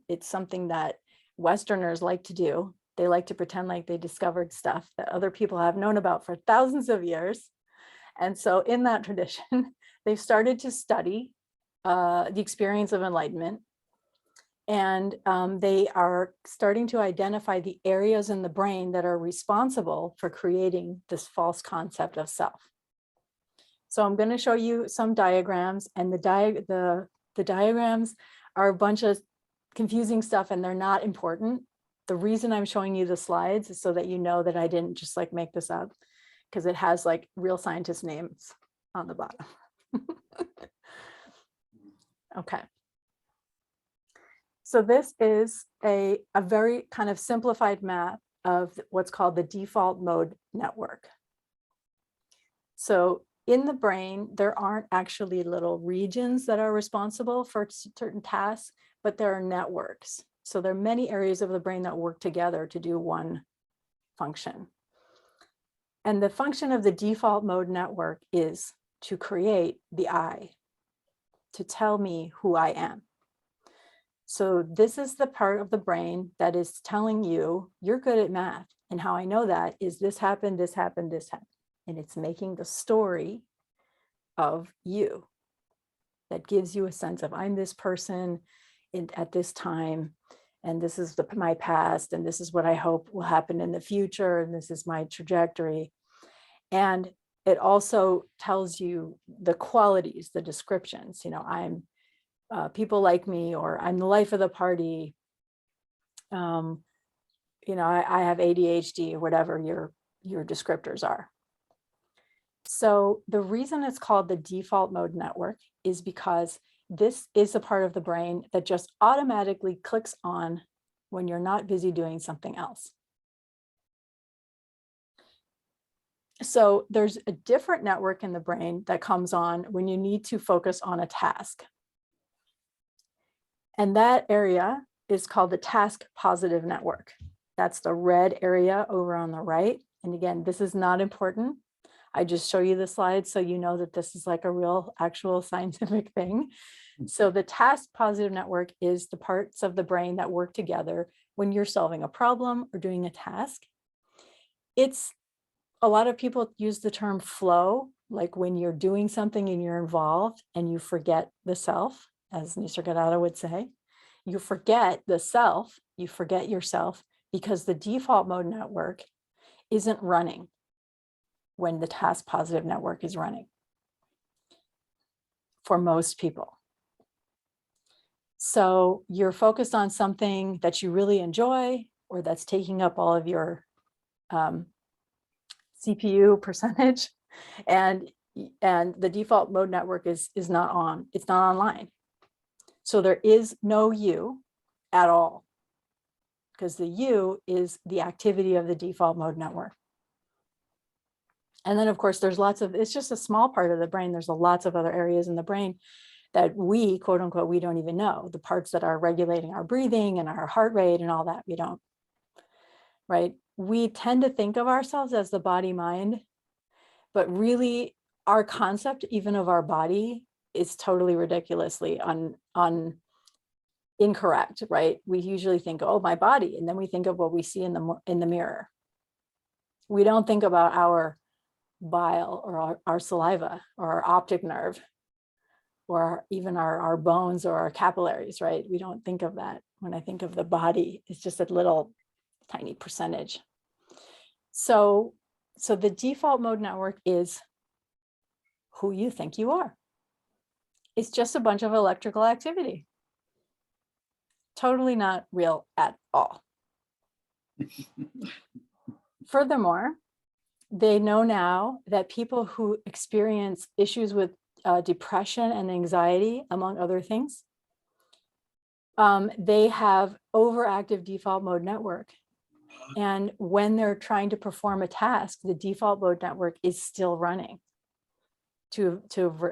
It's something that Westerners like to do. They like to pretend like they discovered stuff that other people have known about for thousands of years. And so in that tradition, they've started to study the experience of enlightenment. And they are starting to identify the areas in the brain that are responsible for creating this false concept of self. So I'm going to show you some diagrams, and the diagrams are a bunch of confusing stuff, and they're not important. The reason I'm showing you the slides is so that you know that I didn't just like make this up, because it has like real scientist names on the bottom. Okay. So this is a very kind of simplified map of what's called the default mode network. So in the brain, there aren't actually little regions that are responsible for certain tasks, but there are networks. So there are many areas of the brain that work together to do one function. And the function of the default mode network is to create the I, to tell me who I am. So this is the part of the brain that is telling you, you're good at math. And how I know that is this happened, this happened, this happened. And it's making the story of you that gives you a sense of, I'm this person at this time, and this is my past, and this is what I hope will happen in the future, and this is my trajectory. And it also tells you the qualities, the descriptions, I'm people like me, or I'm the life of the party. I have ADHD, or whatever your descriptors are. So the reason it's called the default mode network is because this is a part of the brain that just automatically clicks on when you're not busy doing something else. So there's a different network in the brain that comes on when you need to focus on a task. And that area is called the task positive network. That's the red area over on the right. And again, this is not important. I just show you the slides so you know that this is like a real actual scientific thing. So the task positive network is the parts of the brain that work together when you're solving a problem or doing a task. It's a lot of people use the term flow, like when you're doing something and you're involved and you forget the self, as Nisargadatta would say. You forget the self, you forget yourself, because the default mode network isn't running when the task positive network is running for most people. So you're focused on something that you really enjoy, or that's taking up all of your CPU percentage, and the default mode network is not on, it's not online. So there is no you at all, because the you is the activity of the default mode network. And then of course there's lots of, it's just a small part of the brain. There's lots of other areas in the brain that we, quote unquote, we don't even know. The parts that are regulating our breathing and our heart rate and all that, we don't, right? We tend to think of ourselves as the body mind, but really our concept even of our body is totally ridiculously incorrect, right? We usually think, oh, my body, and then we think of what we see in the mirror. We don't think about our bile or our saliva or our optic nerve or even our bones or our capillaries, right? We don't think of that. When I think of the body, it's just a little tiny percentage. So the default mode network is who you think you are. It's just a bunch of electrical activity. Totally not real at all. Furthermore, they know now that people who experience issues with depression and anxiety, among other things, they have overactive default mode network. And when they're trying to perform a task, the default mode network is still running to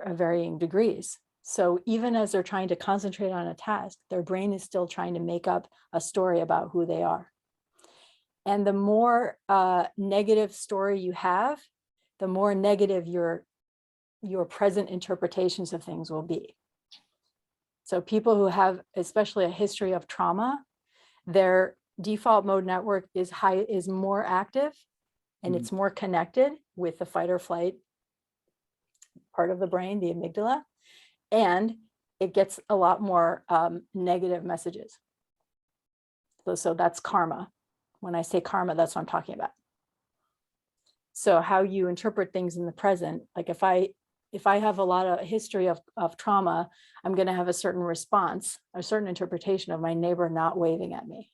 varying degrees. So even as they're trying to concentrate on a task, their brain is still trying to make up a story about who they are. And the more negative story you have, the more negative your present interpretations of things will be. So people who have especially a history of trauma, their default mode network is more active, and it's more connected with the fight or flight part of the brain, the amygdala, and it gets a lot more negative messages. So that's karma. When I say karma, that's what I'm talking about. So how you interpret things in the present, like if I have a lot of history of trauma, I'm going to have a certain response, a certain interpretation of my neighbor not waving at me.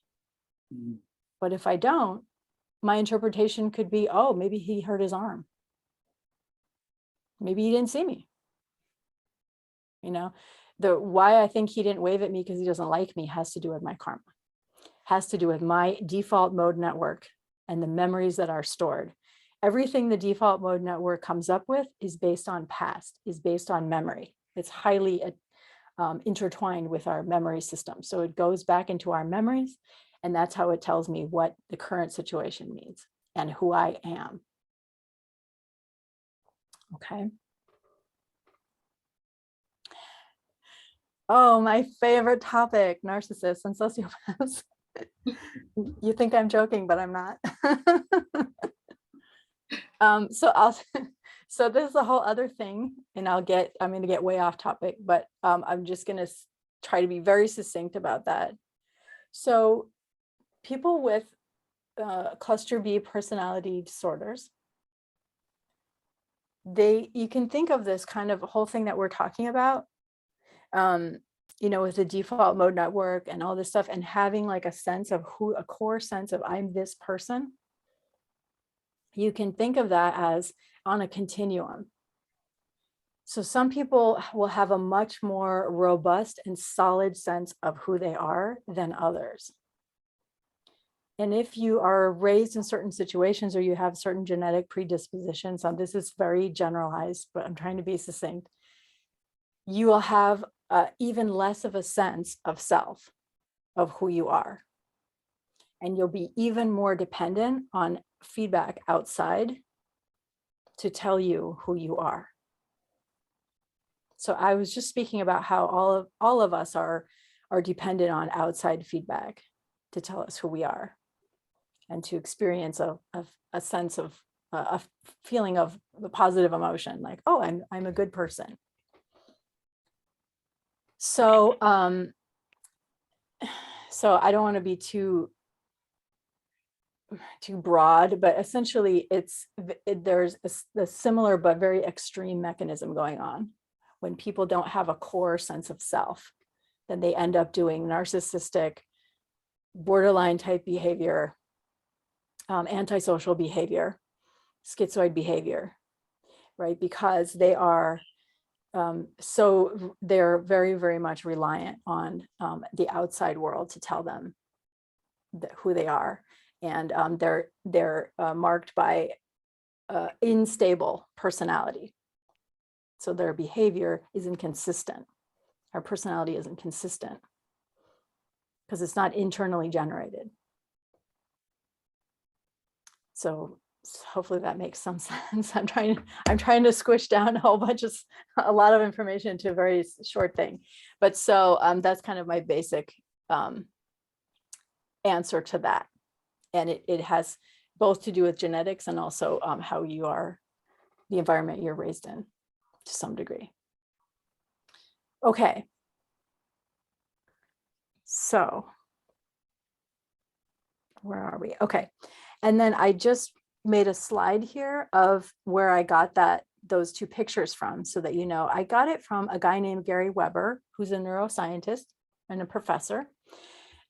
But if I don't, my interpretation could be, oh, maybe he hurt his arm. Maybe he didn't see me. Why I think he didn't wave at me because he doesn't like me has to do with my karma. Has to do with my default mode network and the memories that are stored. Everything the default mode network comes up with is based on past, is based on memory. It's highly intertwined with our memory system. So it goes back into our memories, and that's how it tells me what the current situation means and who I am. Okay. Oh, my favorite topic, narcissists and sociopaths. You think I'm joking, but I'm not. So this is a whole other thing, and I'm going to get way off topic, but I'm just going to try to be very succinct about that. So people with cluster B personality disorders, you can think of this kind of whole thing that we're talking about, with the default mode network and all this stuff, and having like a core sense of I'm this person. You can think of that as on a continuum. So some people will have a much more robust and solid sense of who they are than others. And if you are raised in certain situations or you have certain genetic predispositions, this is very generalized, but I'm trying to be succinct, you will have even less of a sense of self, of who you are. And you'll be even more dependent on feedback outside to tell you who you are. So I was just speaking about how all of us are dependent on outside feedback to tell us who we are and to experience a sense of a feeling of the positive emotion, like, oh, I'm a good person. So so I don't want to be too broad, but essentially there's a similar but very extreme mechanism going on. When people don't have a core sense of self, then they end up doing narcissistic, borderline type behavior, antisocial behavior, schizoid behavior, right? Because they are they're very, very much reliant on the outside world to tell them who they are. And they're marked by unstable personality. So their behavior is inconsistent. Our personality is inconsistent because it's not internally generated. So hopefully that makes some sense. I'm trying to squish down a lot of information into a very short thing. But so that's kind of my basic answer to that. And it has both to do with genetics and also how you are, the environment you're raised in to some degree. Okay. So where are we? Okay. And then I just made a slide here of where I got those two pictures from, so that you know, I got it from a guy named Gary Weber, who's a neuroscientist and a professor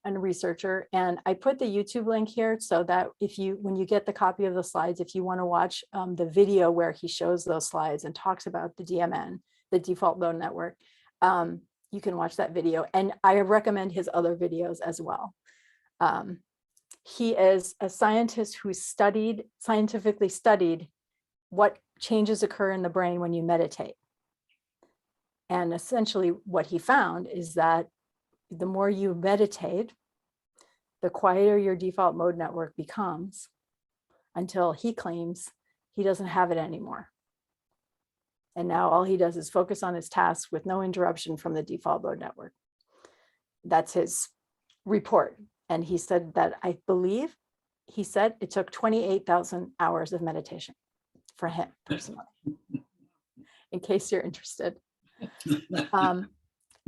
and a researcher. And I put the YouTube link here so that when you get the copy of the slides, if you want to watch the video where he shows those slides and talks about the DMN, the default mode network, you can watch that video. And I recommend his other videos as well. He is a scientist who scientifically studied what changes occur in the brain when you meditate. And essentially what he found is that the more you meditate, the quieter your default mode network becomes, until he claims he doesn't have it anymore. And now all he does is focus on his tasks with no interruption from the default mode network. That's his report. And he said that, I believe, he said it took 28,000 hours of meditation for him personally, in case you're interested.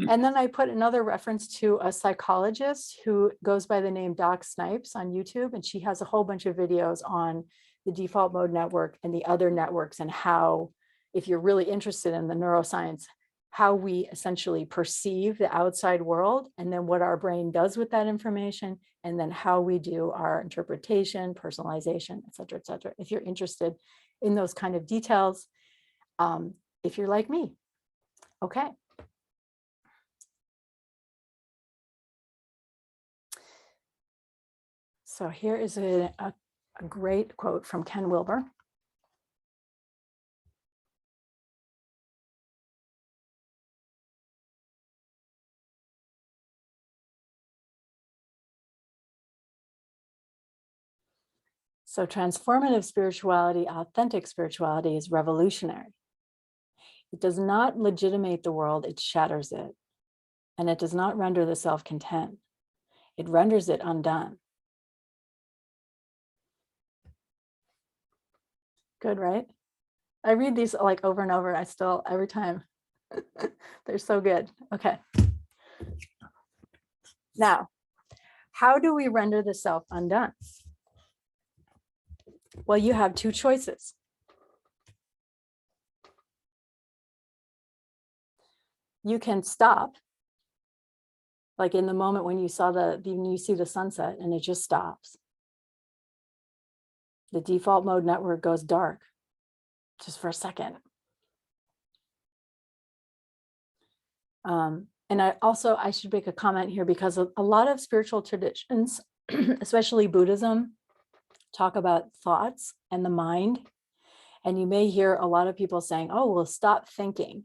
And then I put another reference to a psychologist who goes by the name Doc Snipes on YouTube. And she has a whole bunch of videos on the default mode network and the other networks, and how, if you're really interested in the neuroscience, how we essentially perceive the outside world, and then what our brain does with that information, and then how we do our interpretation, personalization, et cetera, et cetera. If you're interested in those kind of details, if you're like me. Okay. So here is a great quote from Ken Wilber. So transformative spirituality, authentic spirituality is revolutionary. It does not legitimate the world, it shatters it. And it does not render the self content. It renders it undone. Good, right? I read these like over and over. I still, every time, they're so good. Okay. Now, how do we render the self undone? Well, you have two choices. You can stop, like in the moment when you see the sunset and it just stops. The default mode network goes dark just for a second. And I should make a comment here because a lot of spiritual traditions, especially Buddhism, talk about thoughts and the mind. And you may hear a lot of people saying, oh, well, stop thinking.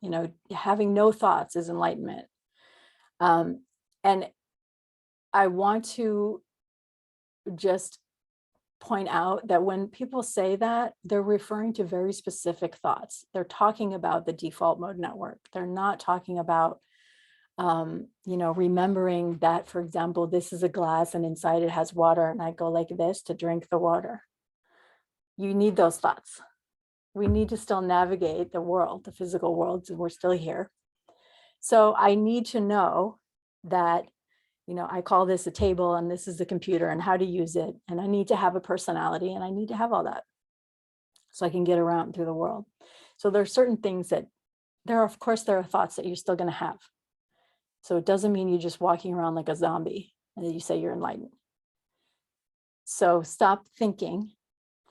You know, having no thoughts is enlightenment. And I want to just point out that when people say that, they're referring to very specific thoughts. They're talking about the default mode network. They're not talking about, remembering that, for example, this is a glass and inside it has water and I go like this to drink the water. You need those thoughts. We need to still navigate the world, the physical world, and we're still here. So I need to know that, I call this a table and this is the computer and how to use it. And I need to have a personality and I need to have all that so I can get around through the world. So there are certain things that of course, there are thoughts that you're still going to have. So it doesn't mean you're just walking around like a zombie and then you say you're enlightened. So stop thinking,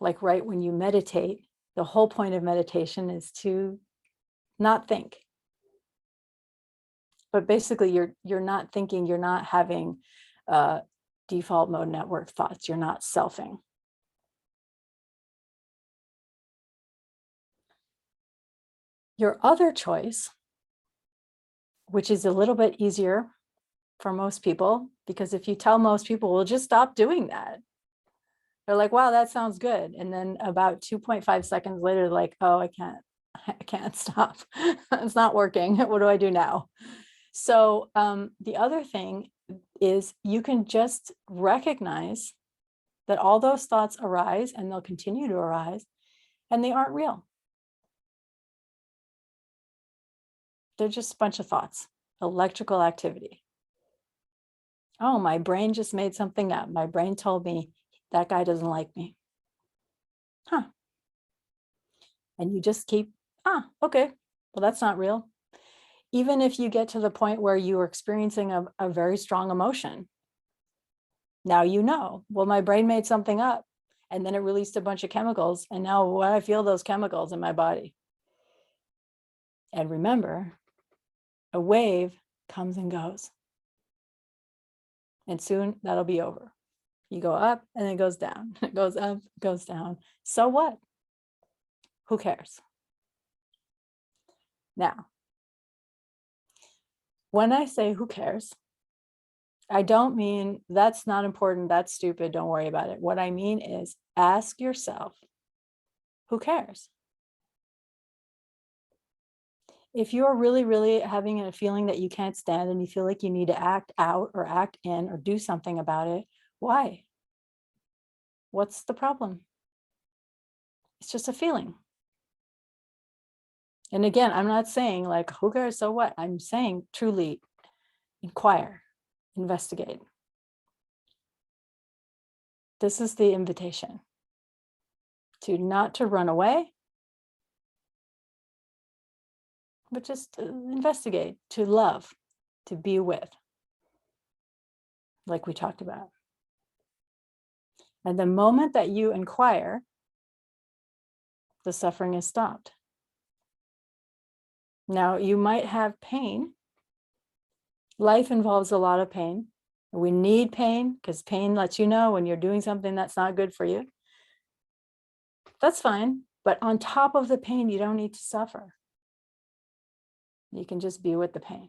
like right when you meditate, the whole point of meditation is to not think. But basically you're not thinking, you're not having default mode network thoughts, you're not selfing. Your other choice, which is a little bit easier for most people, because if you tell most people, well, just stop doing that. They're like, wow, that sounds good. And then about 2.5 seconds later, they're like, oh, I can't stop. It's not working. What do I do now? So the other thing is you can just recognize that all those thoughts arise and they'll continue to arise and they aren't real. They're just a bunch of thoughts, electrical activity. Oh, my brain just made something up. My brain told me that guy doesn't like me. Huh. And you just keep, okay, well, that's not real. Even if you get to the point where you are experiencing a very strong emotion, now you know, well, my brain made something up and then it released a bunch of chemicals. And now I feel those chemicals in my body. And remember, a wave comes and goes. And soon that'll be over. You go up and it goes down. It goes up, goes down. So what? Who cares? Now, when I say who cares, I don't mean that's not important, that's stupid, don't worry about it. What I mean is ask yourself, who cares? If you're really, really having a feeling that you can't stand and you feel like you need to act out or act in or do something about it, why? What's the problem? It's just a feeling. And again, I'm not saying like, who cares, so what? I'm saying truly inquire, investigate. This is the invitation to not to run away, but just investigate, to love, to be with, like we talked about. And the moment that you inquire, the suffering is stopped. Now, you might have pain. Life involves a lot of pain. We need pain because pain lets you know when you're doing something that's not good for you. That's fine. But on top of the pain, you don't need to suffer. You can just be with the pain.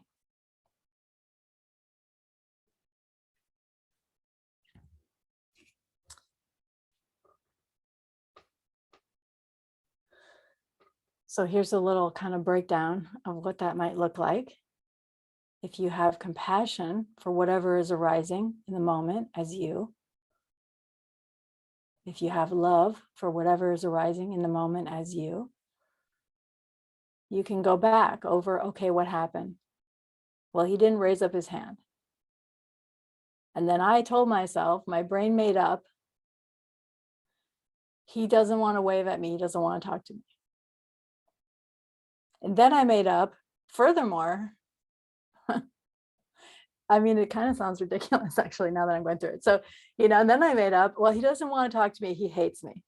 So here's a little kind of breakdown of what that might look like. If you have compassion for whatever is arising in the moment as you, if you have love for whatever is arising in the moment as you can go back over, okay, what happened? Well, he didn't raise up his hand. And then I told myself, my brain made up, he doesn't want to wave at me, he doesn't want to talk to me. And then I made up, furthermore, I mean, it kind of sounds ridiculous, actually, now that I'm going through it. So, and then I made up, well, he doesn't want to talk to me, he hates me.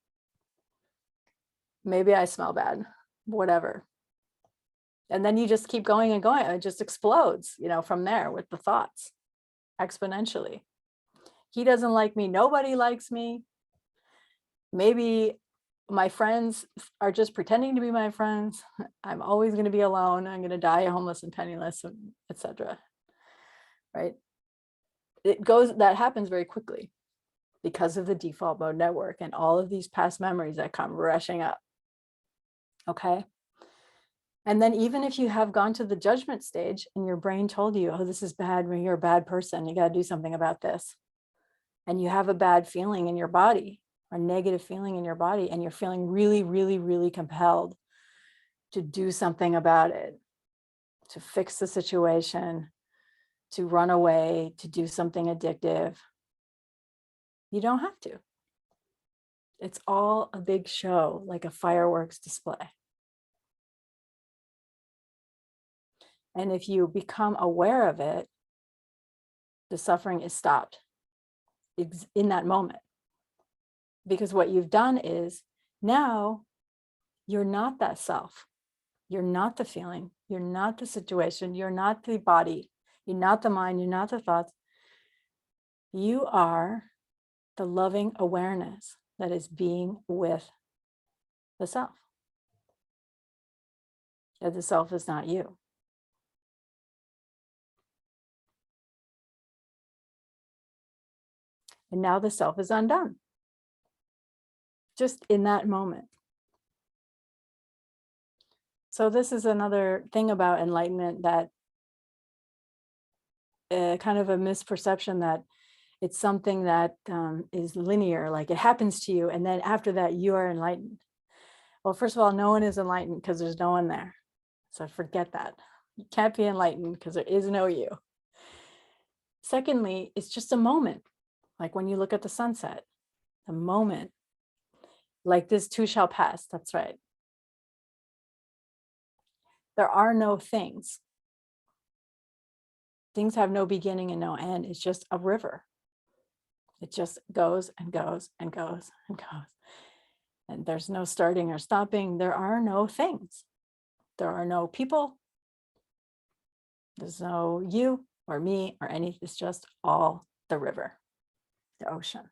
Maybe I smell bad, whatever. And then you just keep going and going. It just explodes, from there with the thoughts exponentially. He doesn't like me. Nobody likes me. Maybe my friends are just pretending to be my friends. I'm always going to be alone. I'm going to die homeless and penniless, etc. Right? That happens very quickly because of the default mode network and all of these past memories that come rushing up. Okay. And then even if you have gone to the judgment stage and your brain told you, oh, this is bad, you're a bad person, you got to do something about this. And you have a bad feeling in your body, or negative feeling in your body, and you're feeling really, really, really compelled to do something about it, to fix the situation, to run away, to do something addictive. You don't have to. It's all a big show, like a fireworks display. And if you become aware of it, the suffering is stopped in that moment. Because what you've done is now you're not that self. You're not the feeling. You're not the situation. You're not the body. You're not the mind. You're not the thoughts. You are the loving awareness that is being with the self. And the self is not you. And now the self is undone. Just in that moment. So this is another thing about enlightenment, that kind of a misperception that it's something that is linear, like it happens to you, and then after that you are enlightened. Well, first of all, no one is enlightened because there's no one there. So forget that. You can't be enlightened because there is no you. Secondly, it's just a moment. Like when you look at the sunset, the moment, like this too shall pass. That's right. There are no things. Things have no beginning and no end. It's just a river. It just goes and goes and goes and goes. And there's no starting or stopping. There are no things. There are no people. There's no you or me or anything. It's just all the river, the ocean.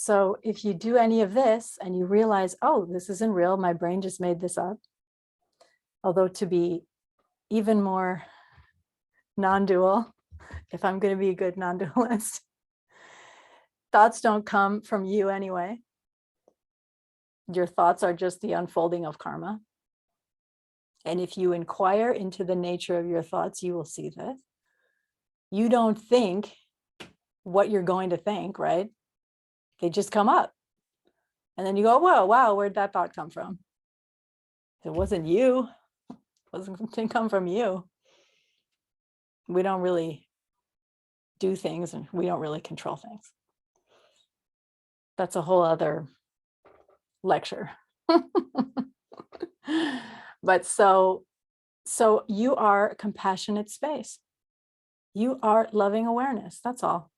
So if you do any of this and you realize, oh, this isn't real, my brain just made this up. Although to be even more non-dual, if I'm going to be a good non-dualist, thoughts don't come from you anyway. Your thoughts are just the unfolding of karma. And if you inquire into the nature of your thoughts, you will see this. You don't think what you're going to think, right? They just come up. And then you go, whoa, wow, where'd that thought come from? It wasn't you. It didn't come from you. We don't really do things and we don't really control things. That's a whole other lecture. But so you are a compassionate space. You are loving awareness. That's all.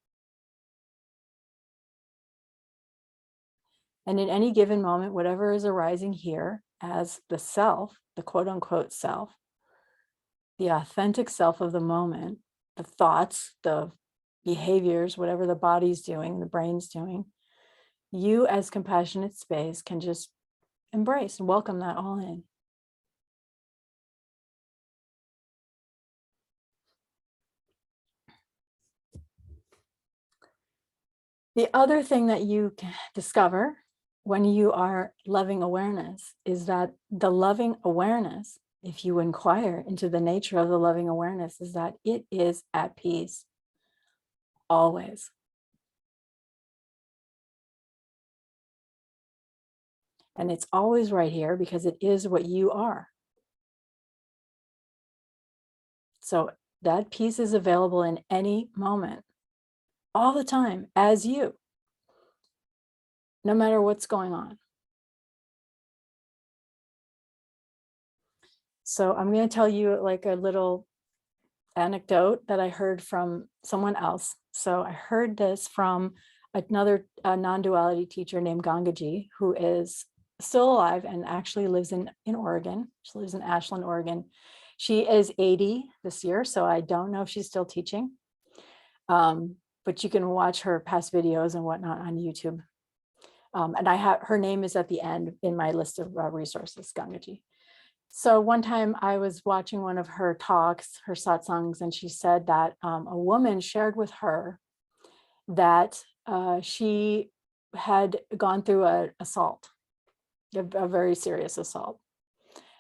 And in any given moment, whatever is arising here as the self, the quote unquote self, the authentic self of the moment, the thoughts, the behaviors, whatever the body's doing, the brain's doing, you as compassionate space can just embrace and welcome that all in. The other thing that you can discover when you are loving awareness is that the loving awareness, if you inquire into the nature of the loving awareness, is that it is at peace always. And it's always right here because it is what you are. So that peace is available in any moment, all the time, as you, no matter what's going on. So I'm going to tell you like a little anecdote that I heard from someone else. So I heard this from another non-duality teacher named Gangaji, who is still alive and actually lives in Oregon. She lives in Ashland, Oregon. She is 80 this year, so I don't know if she's still teaching. But you can watch her past videos and whatnot on YouTube. And I have her name is at the end in my list of resources, Gangaji. So one time I was watching one of her talks, her satsangs, and she said that a woman shared with her that she had gone through an assault, a very serious assault.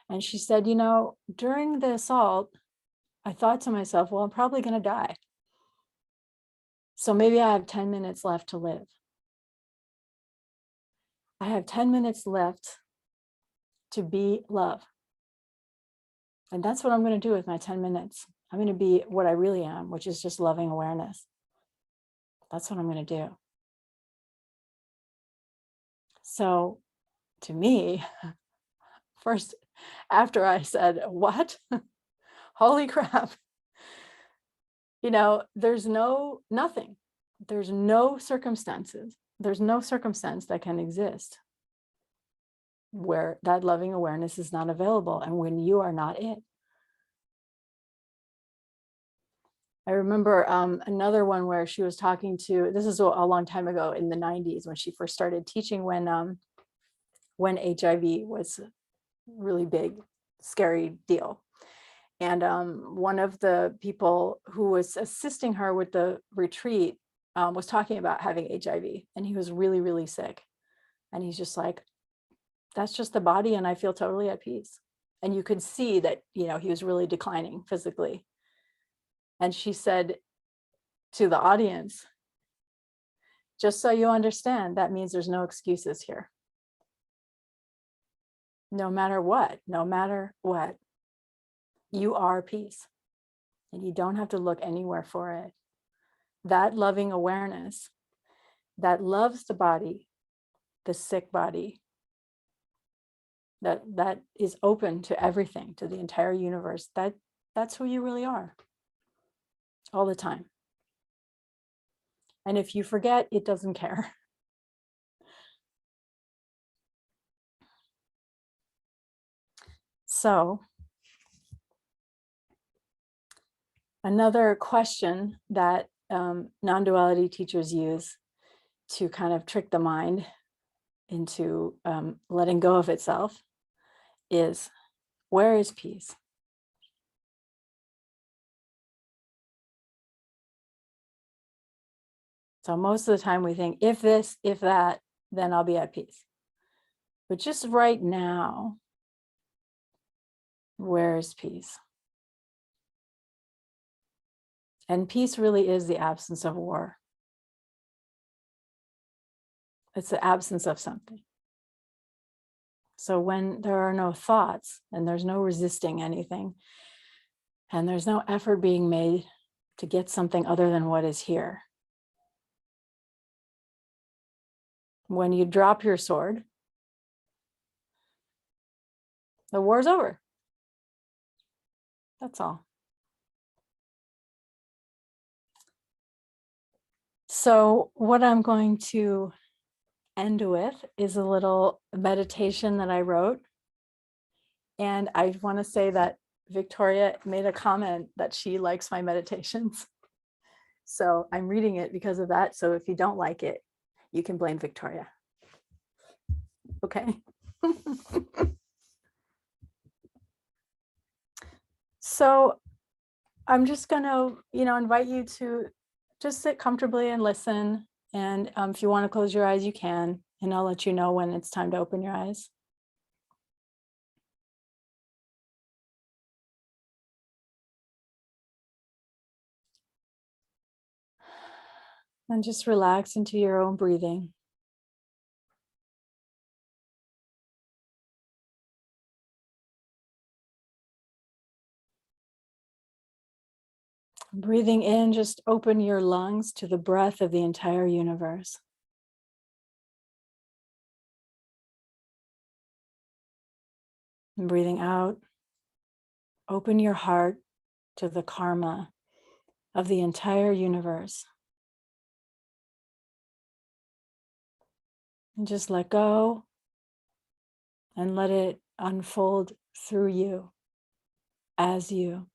And she said, you know, during the assault, I thought to myself, well, I'm probably going to die. So maybe I have 10 minutes left to live. I have 10 minutes left to be love. And that's what I'm going to do with my 10 minutes. I'm going to be what I really am, which is just loving awareness. That's what I'm going to do. So to me, first, after I said, what? Holy crap. You know, there's nothing. There's no circumstances. There's no circumstance that can exist where that loving awareness is not available and when you are not it. I remember another one where she was talking to, this is a long time ago in the 90s when she first started teaching, when HIV was a really big, scary deal. And one of the people who was assisting her with the retreat was talking about having HIV, and he was really, really sick. And he's just like, that's just the body, and I feel totally at peace. And you could see that, you know, he was really declining physically. And she said to the audience, just so you understand, that means there's no excuses here. No matter what, you are peace, and you don't have to look anywhere for it. That loving awareness that loves the body, the sick body, that is open to everything, to the entire universe, that's who you really are all the time. And if you forget, it doesn't care. So another question that non-duality teachers use to kind of trick the mind into letting go of itself is, where is peace? So most of the time we think, if this, if that, then I'll be at peace. But just right now, where is peace? And peace really is the absence of war. It's the absence of something. So when there are no thoughts and there's no resisting anything, and there's no effort being made to get something other than what is here. When you drop your sword, the war's over. That's all. So what I'm going to end with is a little meditation that I wrote. And I want to say that Victoria made a comment that she likes my meditations. So I'm reading it because of that. So if you don't like it, you can blame Victoria. Okay. So I'm just going to, invite you to just sit comfortably and listen. And if you want to close your eyes, you can. And I'll let you know when it's time to open your eyes. And just relax into your own breathing. Breathing in, just open your lungs to the breath of the entire universe. And breathing out, open your heart to the karma of the entire universe. And just let go and let it unfold through you, as you.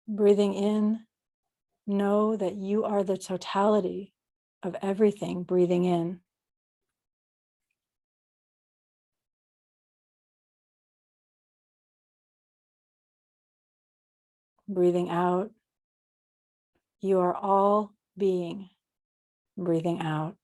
Breathing in, know that you are the totality of everything breathing in. Breathing out, you are all being. Breathing out.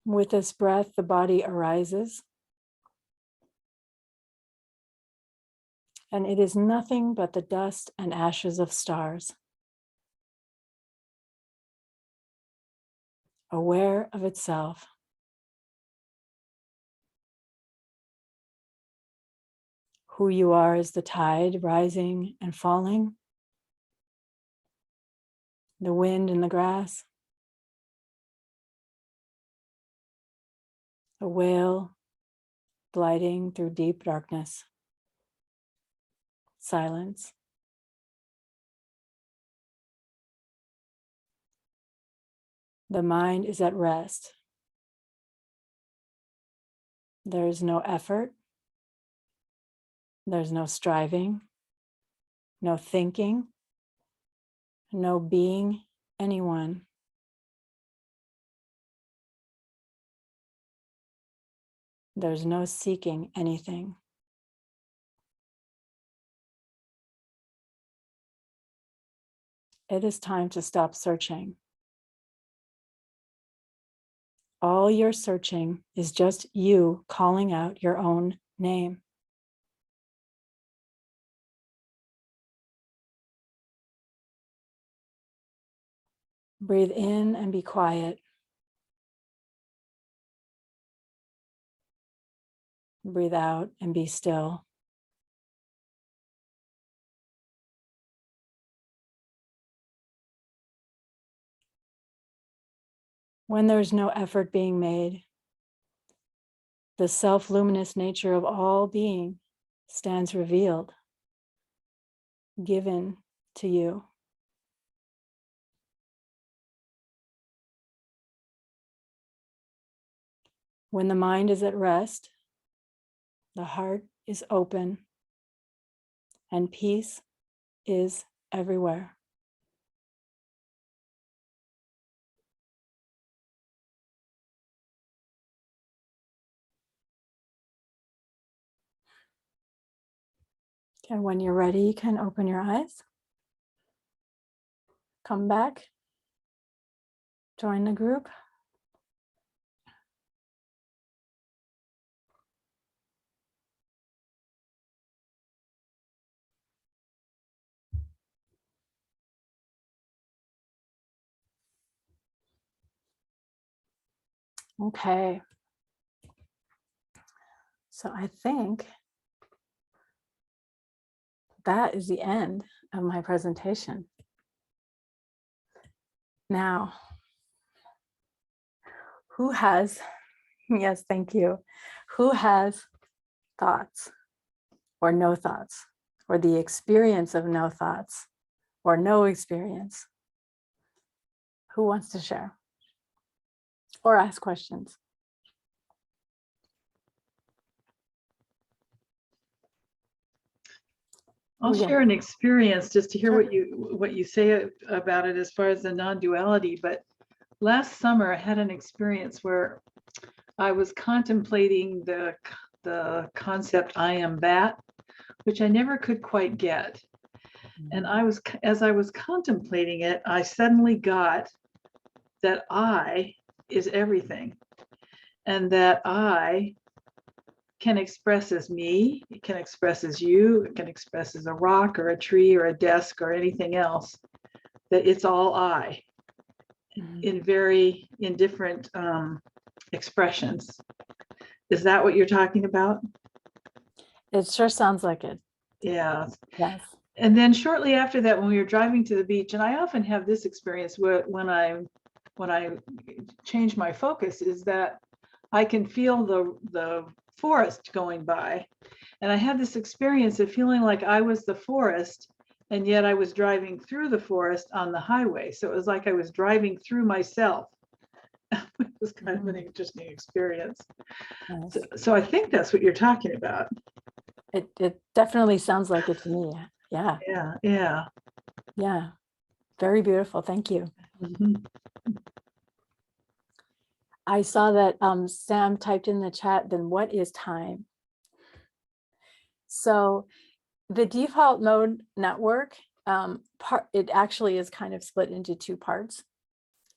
With this breath, the body arises. And it is nothing but the dust and ashes of stars. Aware of itself. Who you are is the tide rising and falling, the wind in the grass, a whale gliding through deep darkness, silence. The mind is at rest. There is no effort. There's no striving, no thinking, no being anyone. There's no seeking anything. It is time to stop searching. All your searching is just you calling out your own name. Breathe in and be quiet. Breathe out and be still. When there's no effort being made, the self-luminous nature of all being stands revealed, given to you. When the mind is at rest, the heart is open, and peace is everywhere. And when you're ready, you can open your eyes. Come back. Join the group. Okay. So I think that is the end of my presentation. Now, who has, yes, thank you. Who has thoughts or no thoughts, or the experience of no thoughts or no experience? Who wants to share or ask questions? I'll Yeah. share an experience just to hear Sure. what you say about it as far as the non-duality. But last summer I had an experience where I was contemplating the concept I am that, which I never could quite get. And as I was contemplating it, I suddenly got that I is everything, and that I can express as me, it can express as you, it can express as a rock or a tree or a desk or anything else, that it's all I in different expressions. Is that what you're talking about? It sure sounds like it. Yeah. Yes. And then shortly after that, when we were driving to the beach, and I often have this experience when I change my focus, is that I can feel the forest going by. And I had this experience of feeling like I was the forest, and yet I was driving through the forest on the highway. So it was like I was driving through myself. It was kind of an interesting experience. Yes. So I think that's what you're talking about. It definitely sounds like it to me. Yeah. Yeah, yeah. Yeah. Very beautiful. Thank you. Mhm. I saw that Sam typed in the chat, then what is time? So the default mode network, it actually is kind of split into two parts.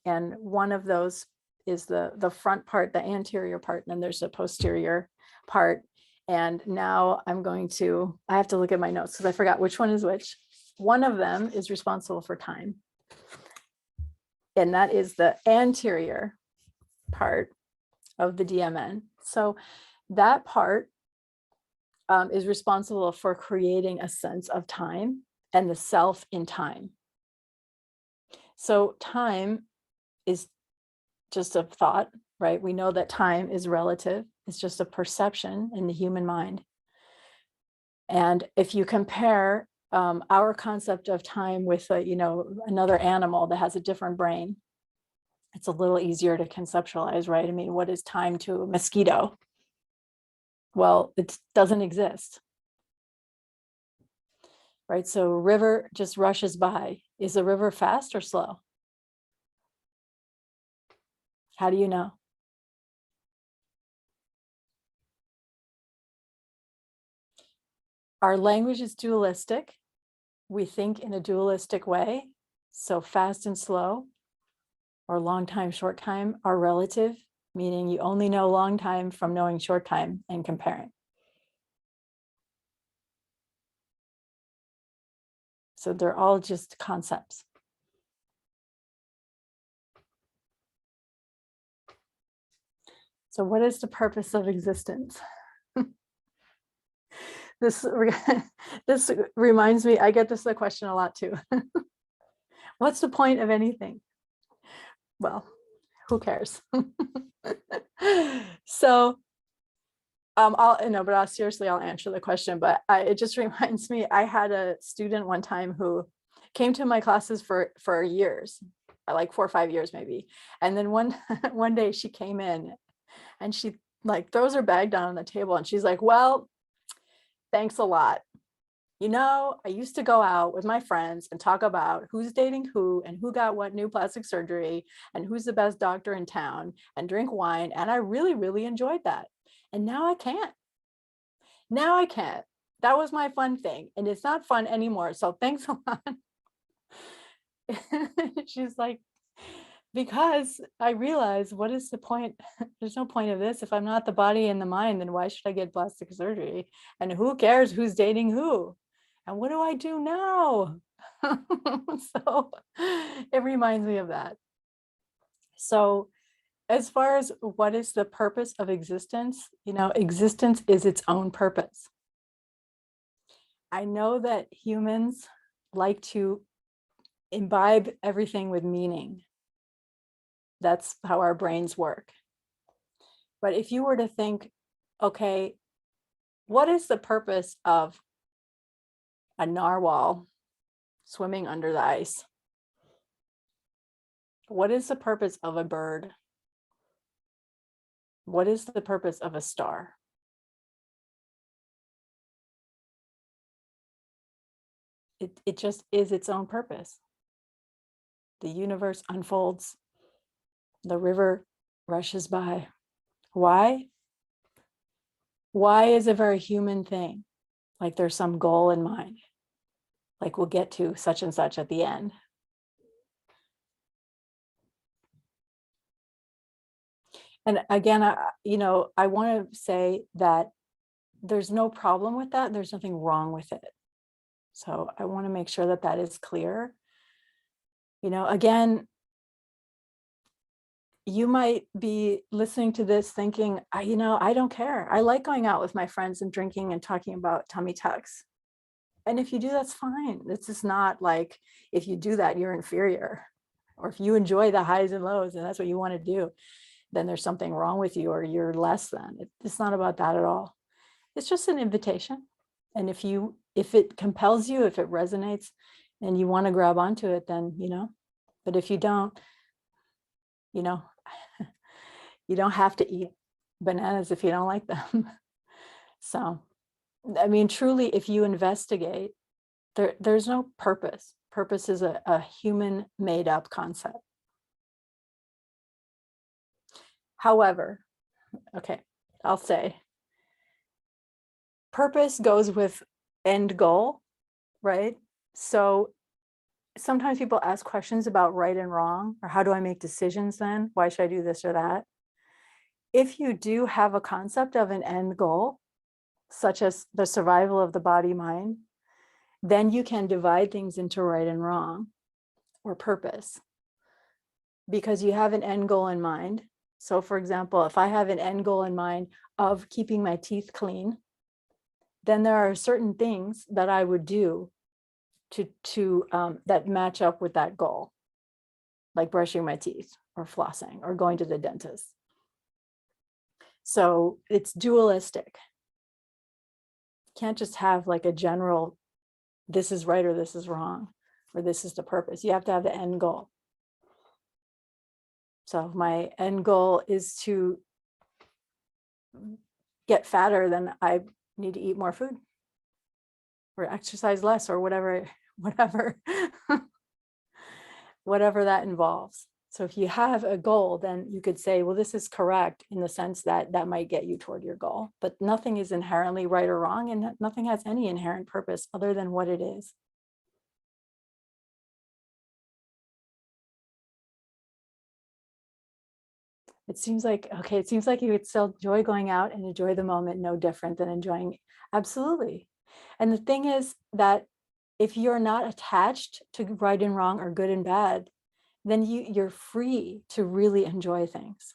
And one of those is the front part, the anterior part, and then there's a posterior part. And now I have to look at my notes because I forgot which one is which. One of them is responsible for time. And that is the anterior part of the DMN. So that part is responsible for creating a sense of time and the self in time. So time is just a thought, right? We know that time is relative. It's just a perception in the human mind. And if you compare our concept of time with another animal that has a different brain, it's a little easier to conceptualize, right? I mean, what is time to a mosquito? Well, it doesn't exist, right? So a river just rushes by. Is the river fast or slow? How do you know? Our language is dualistic. We think in a dualistic way. So fast and slow, or long time, short time, are relative, meaning you only know long time from knowing short time and comparing. So they're all just concepts. So what is the purpose of existence? This reminds me, I get this question a lot too. What's the point of anything? Well, who cares? So I'll answer the question, but it just reminds me, I had a student one time who came to my classes for years, like 4 or 5 years maybe. And then one day she came in and she like throws her bag down on the table and she's like, well, thanks a lot. I used to go out with my friends and talk about who's dating who and who got what new plastic surgery and who's the best doctor in town and drink wine. And I really, really enjoyed that. And now I can't. That was my fun thing. And it's not fun anymore. So thanks a lot. She's like, because I realize, what is the point? There's no point of this. If I'm not the body and the mind, then why should I get plastic surgery? And who cares who's dating who? And what do I do now? So it reminds me of that. So as far as what is the purpose of existence, existence is its own purpose. I know that humans like to imbibe everything with meaning. That's how our brains work. But if you were to think, okay, what is the purpose of a narwhal swimming under the ice? What is the purpose of a bird? What is the purpose of a star? It just is its own purpose. The universe unfolds. The river rushes by. Why? Why is a very human thing. Like there's some goal in mind. Like we'll get to such and such at the end. And again, I want to say that there's no problem with that. There's nothing wrong with it. So I want to make sure that that is clear. Again, you might be listening to this thinking, I don't care. I like going out with my friends and drinking and talking about tummy tucks. And if you do, that's fine. It's just not like if you do that, you're inferior. Or if you enjoy the highs and lows and that's what you want to do, then there's something wrong with you or you're less than. It's not about that at all. It's just an invitation. And if it compels you, if it resonates and you want to grab onto it, then, but if you don't, you don't have to eat bananas if you don't like them. So, I mean, truly, if you investigate, there's no purpose. Purpose is a human made up concept. However, okay, I'll say, purpose goes with end goal, right? So sometimes people ask questions about right and wrong, or how do I make decisions then? Why should I do this or that? If you do have a concept of an end goal, such as the survival of the body-mind, then you can divide things into right and wrong or purpose because you have an end goal in mind. So for example, if I have an end goal in mind of keeping my teeth clean, then there are certain things that I would do to that match up with that goal, like brushing my teeth or flossing or going to the dentist. So it's dualistic. Can't just have like a general, this is right or this is wrong, or this is the purpose. You have to have the end goal. So if my end goal is to get fatter, then I need to eat more food or exercise less or whatever whatever that involves. So if you have a goal, then you could say, well, this is correct in the sense that that might get you toward your goal, but nothing is inherently right or wrong, and nothing has any inherent purpose other than what it is. It seems like you would still enjoy going out and enjoy the moment, no different than enjoying. Absolutely. And the thing is that if you're not attached to right and wrong or good and bad, then you're free to really enjoy things.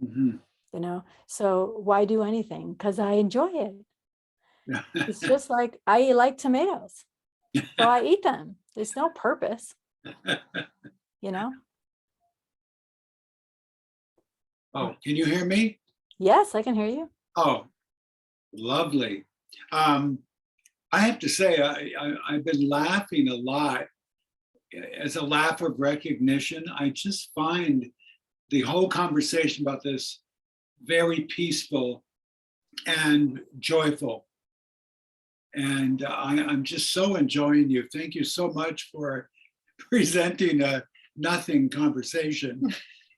Mhm. So why do anything? Because I enjoy it. It's just like I like tomatoes, so I eat them. There's no purpose, Oh, can you hear me? Yes, I can hear you. Oh, lovely. I have to say, I've been laughing a lot. As a laugh of recognition, I just find the whole conversation about this very peaceful and joyful. And I'm just so enjoying you. Thank you so much for presenting a nothing conversation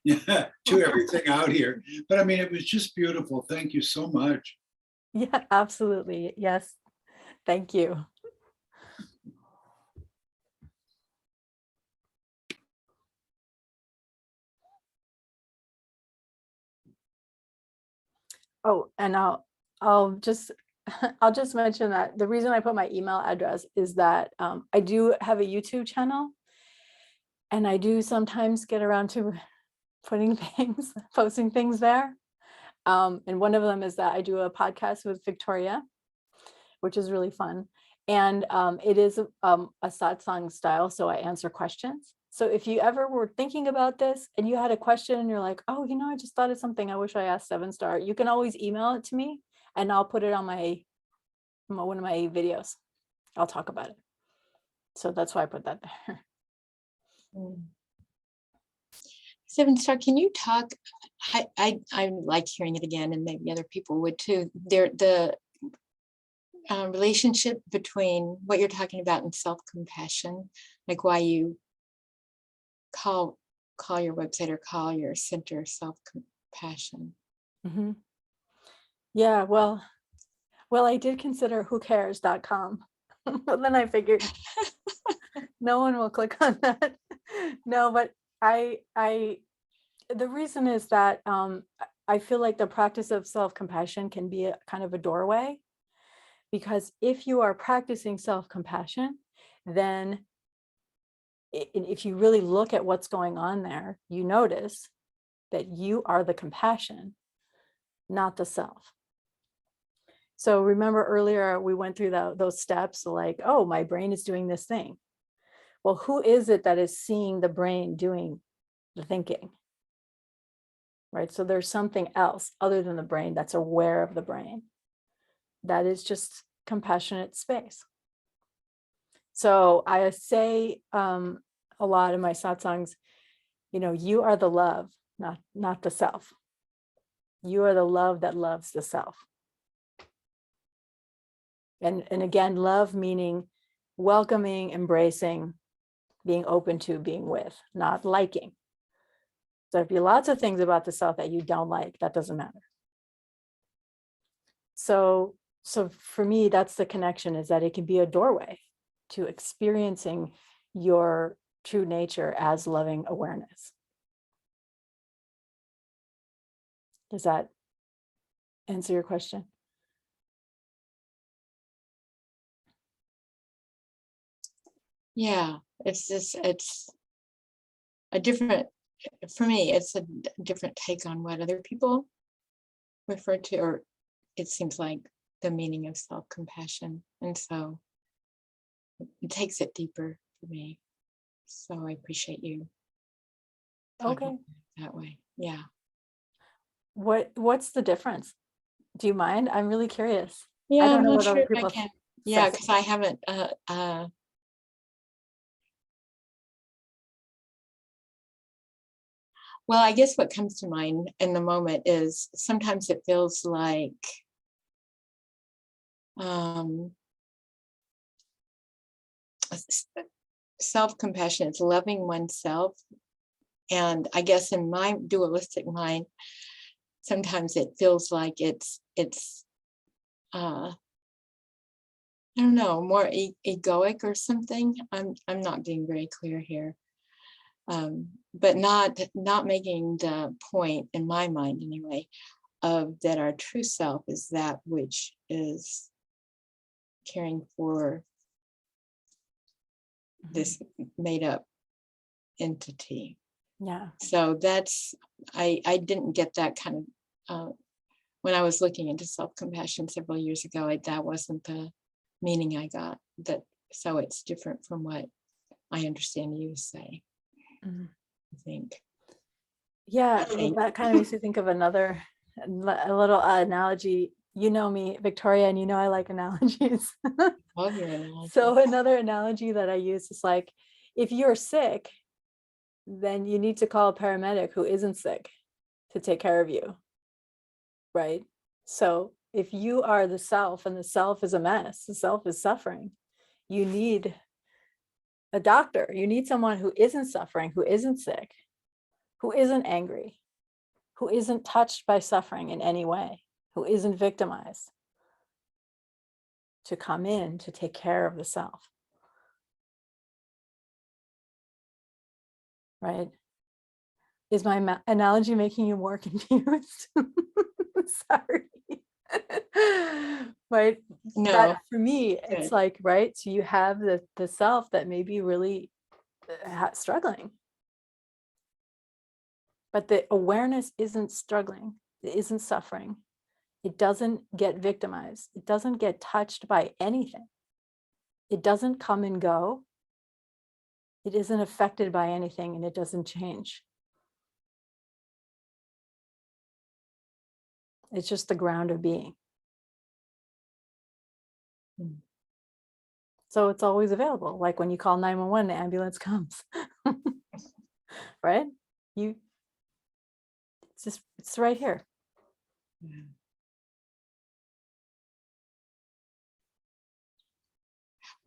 to everything out here. But I mean, it was just beautiful. Thank you so much. Yeah, absolutely. Yes. Thank you. Oh, and I'll just mention that the reason I put my email address is that I do have a YouTube channel, and I do sometimes get around to posting things there. And one of them is that I do a podcast with Victoria, which is really fun. And it is a satsang style, so I answer questions. So if you ever were thinking about this and you had a question and you're like, oh, I just thought of something I wish I asked 7-Star, you can always email it to me and I'll put it on one of my videos. I'll talk about it. So that's why I put that there. 7-Star, can you talk? I like hearing it again, and maybe other people would too. relationship between what you're talking about and self-compassion, like why you call your website or call your center self-compassion. Mhm. Yeah, well, I did consider whocares.com, but then I figured no one will click on that. No, but the reason is that I feel like the practice of self-compassion can be a kind of a doorway, because if you are practicing self-compassion, then if you really look at what's going on there, you notice that you are the compassion, not the self. So remember earlier we went through those steps, like, oh, my brain is doing this thing. Well, who is it that is seeing the brain doing the thinking? Right? So there's something else other than the brain that's aware of the brain. That is just compassionate space. So I say a lot in my satsangs, you are the love, not the self. You are the love that loves the self. And again, love meaning welcoming, embracing, being open to, being with, not liking. So there'd be lots of things about the self that you don't like. That doesn't matter. So for me, that's the connection, is that it can be a doorway to experiencing your true nature as loving awareness. Does that answer your question? Yeah, it's a different, for me, it's a different take on what other people refer to, or it seems like the meaning of self-compassion. And so it takes it deeper for me. So I appreciate you talking Okay. that way. Yeah. What's the difference? Do you mind? I'm really curious. Yeah, I don't I'm know not what sure other if I people can. Yeah, say. because I haven't well, I guess what comes to mind in the moment is sometimes it feels like self-compassion is loving oneself. And I guess in my dualistic mind, sometimes it feels like it's I don't know, more egoic or something. I'm not being very clear here. But not making the point in my mind anyway of that our true self is that which is caring for this made up entity. Yeah. So that's I didn't get that kind of when I was looking into self-compassion several years ago. That wasn't the meaning I got. That so it's different from what I understand you say. Mhm. I think. Yeah, that kind of makes me think of a little analogy. You know me, Victoria, and I like analogies. Love your analogy. So another analogy that I use is like, if you're sick, then you need to call a paramedic who isn't sick to take care of you, right? So if you are the self and the self is a mess, the self is suffering, you need a doctor. You need someone who isn't suffering, who isn't sick, who isn't angry, who isn't touched by suffering in any way, who isn't victimized, to come in to take care of the self. Right? Is my analogy making you more confused? Sorry. Right? No. That for me, it's Good. like, right? So you have the self that may be really struggling. But the awareness isn't struggling, it isn't suffering. It doesn't get victimized. It doesn't get touched by anything. It doesn't come and go. It isn't affected by anything, and it doesn't change. It's just the ground of being. So it's always available. Like when you call 911, the ambulance comes. Right? It's right here. Yeah.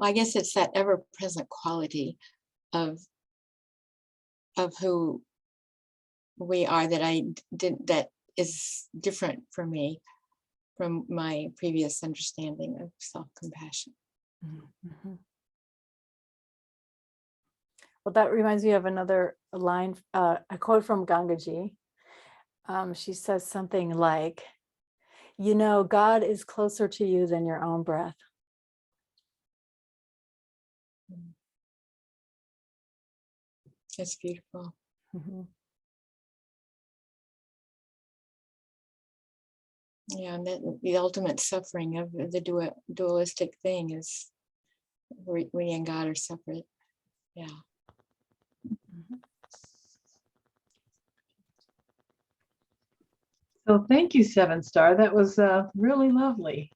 well, I guess it's that ever-present quality of who we are that is different for me from my previous understanding of self-compassion. Mhm. Well, that reminds me of another line, a quote from Gangaji. She says something like, you know, God is closer to you than your own breath. That's beautiful. Mhm. Yeah, and that the ultimate suffering of the dualistic thing is we and God are separate. Yeah. So thank you, Seven Star. That was really lovely.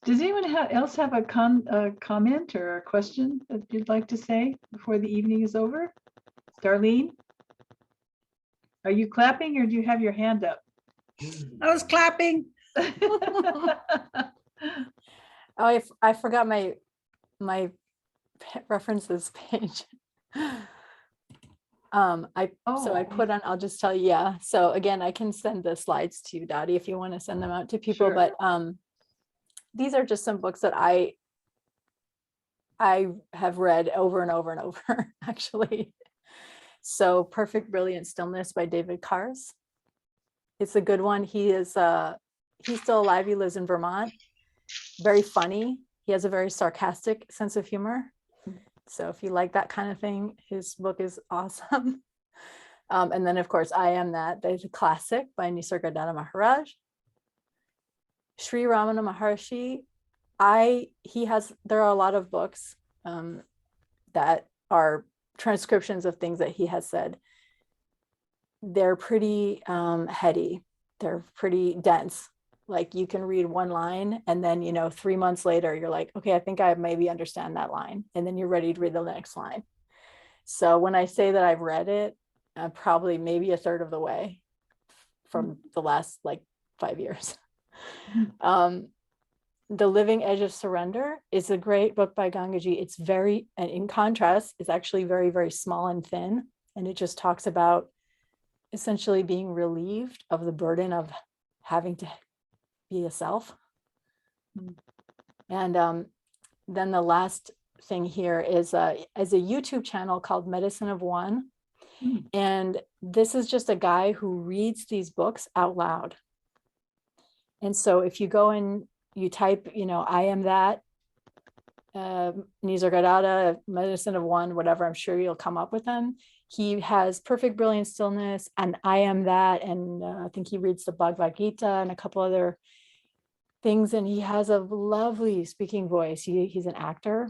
Does anyone else have a comment or a question that you'd like to say before the evening is over? Darlene? Are you clapping or do you have your hand up? I was clapping. Oh, I forgot my references page. I put on, I'll just tell you, yeah. So again, I can send the slides to you, Dottie, if you want to send them out to people. Sure. But these are just some books that I have read over and over and over, actually. So Perfect Brilliant Stillness by David Kars. It's a good one. He's still alive. He lives in Vermont. Very funny. He has a very sarcastic sense of humor. So if you like that kind of thing, his book is awesome. And then, of course, I Am That. There's a classic by Nisargadatta Maharaj. Sri Ramana Maharshi. There are a lot of books that are transcriptions of things that he has said. They're pretty heady. They're pretty dense. Like you can read one line and then, 3 months later, you're like, okay, I think I maybe understand that line. And then you're ready to read the next line. So when I say that I've read it, probably maybe a third of the way from the last 5 years. The Living Edge of Surrender is a great book by Gangaji. It's and in contrast, it's actually very, very small and thin. And it just talks about essentially being relieved of the burden of having to be a self. And then the last thing here is a YouTube channel called Medicine of One. And this is just a guy who reads these books out loud. And so if you go and you type, I Am That, Nisargadatta, Medicine of One, whatever, I'm sure you'll come up with them. He has Perfect Brilliant Stillness and I Am That. And I think he reads the Bhagavad Gita and a couple other things. And he has a lovely speaking voice. He's an actor.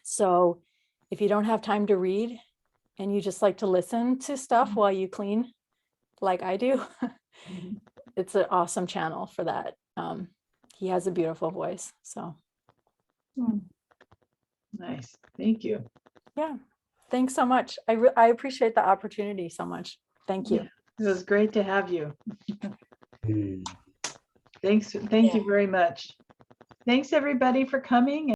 So if you don't have time to read and you just like to listen to stuff while you clean, like I do, it's an awesome channel for that. He has a beautiful voice. So. Nice. Thank you. Yeah. Thanks so much. I appreciate the opportunity so much. Thank you. It was great to have you. Thanks. Thank you very much. Thanks everybody for coming.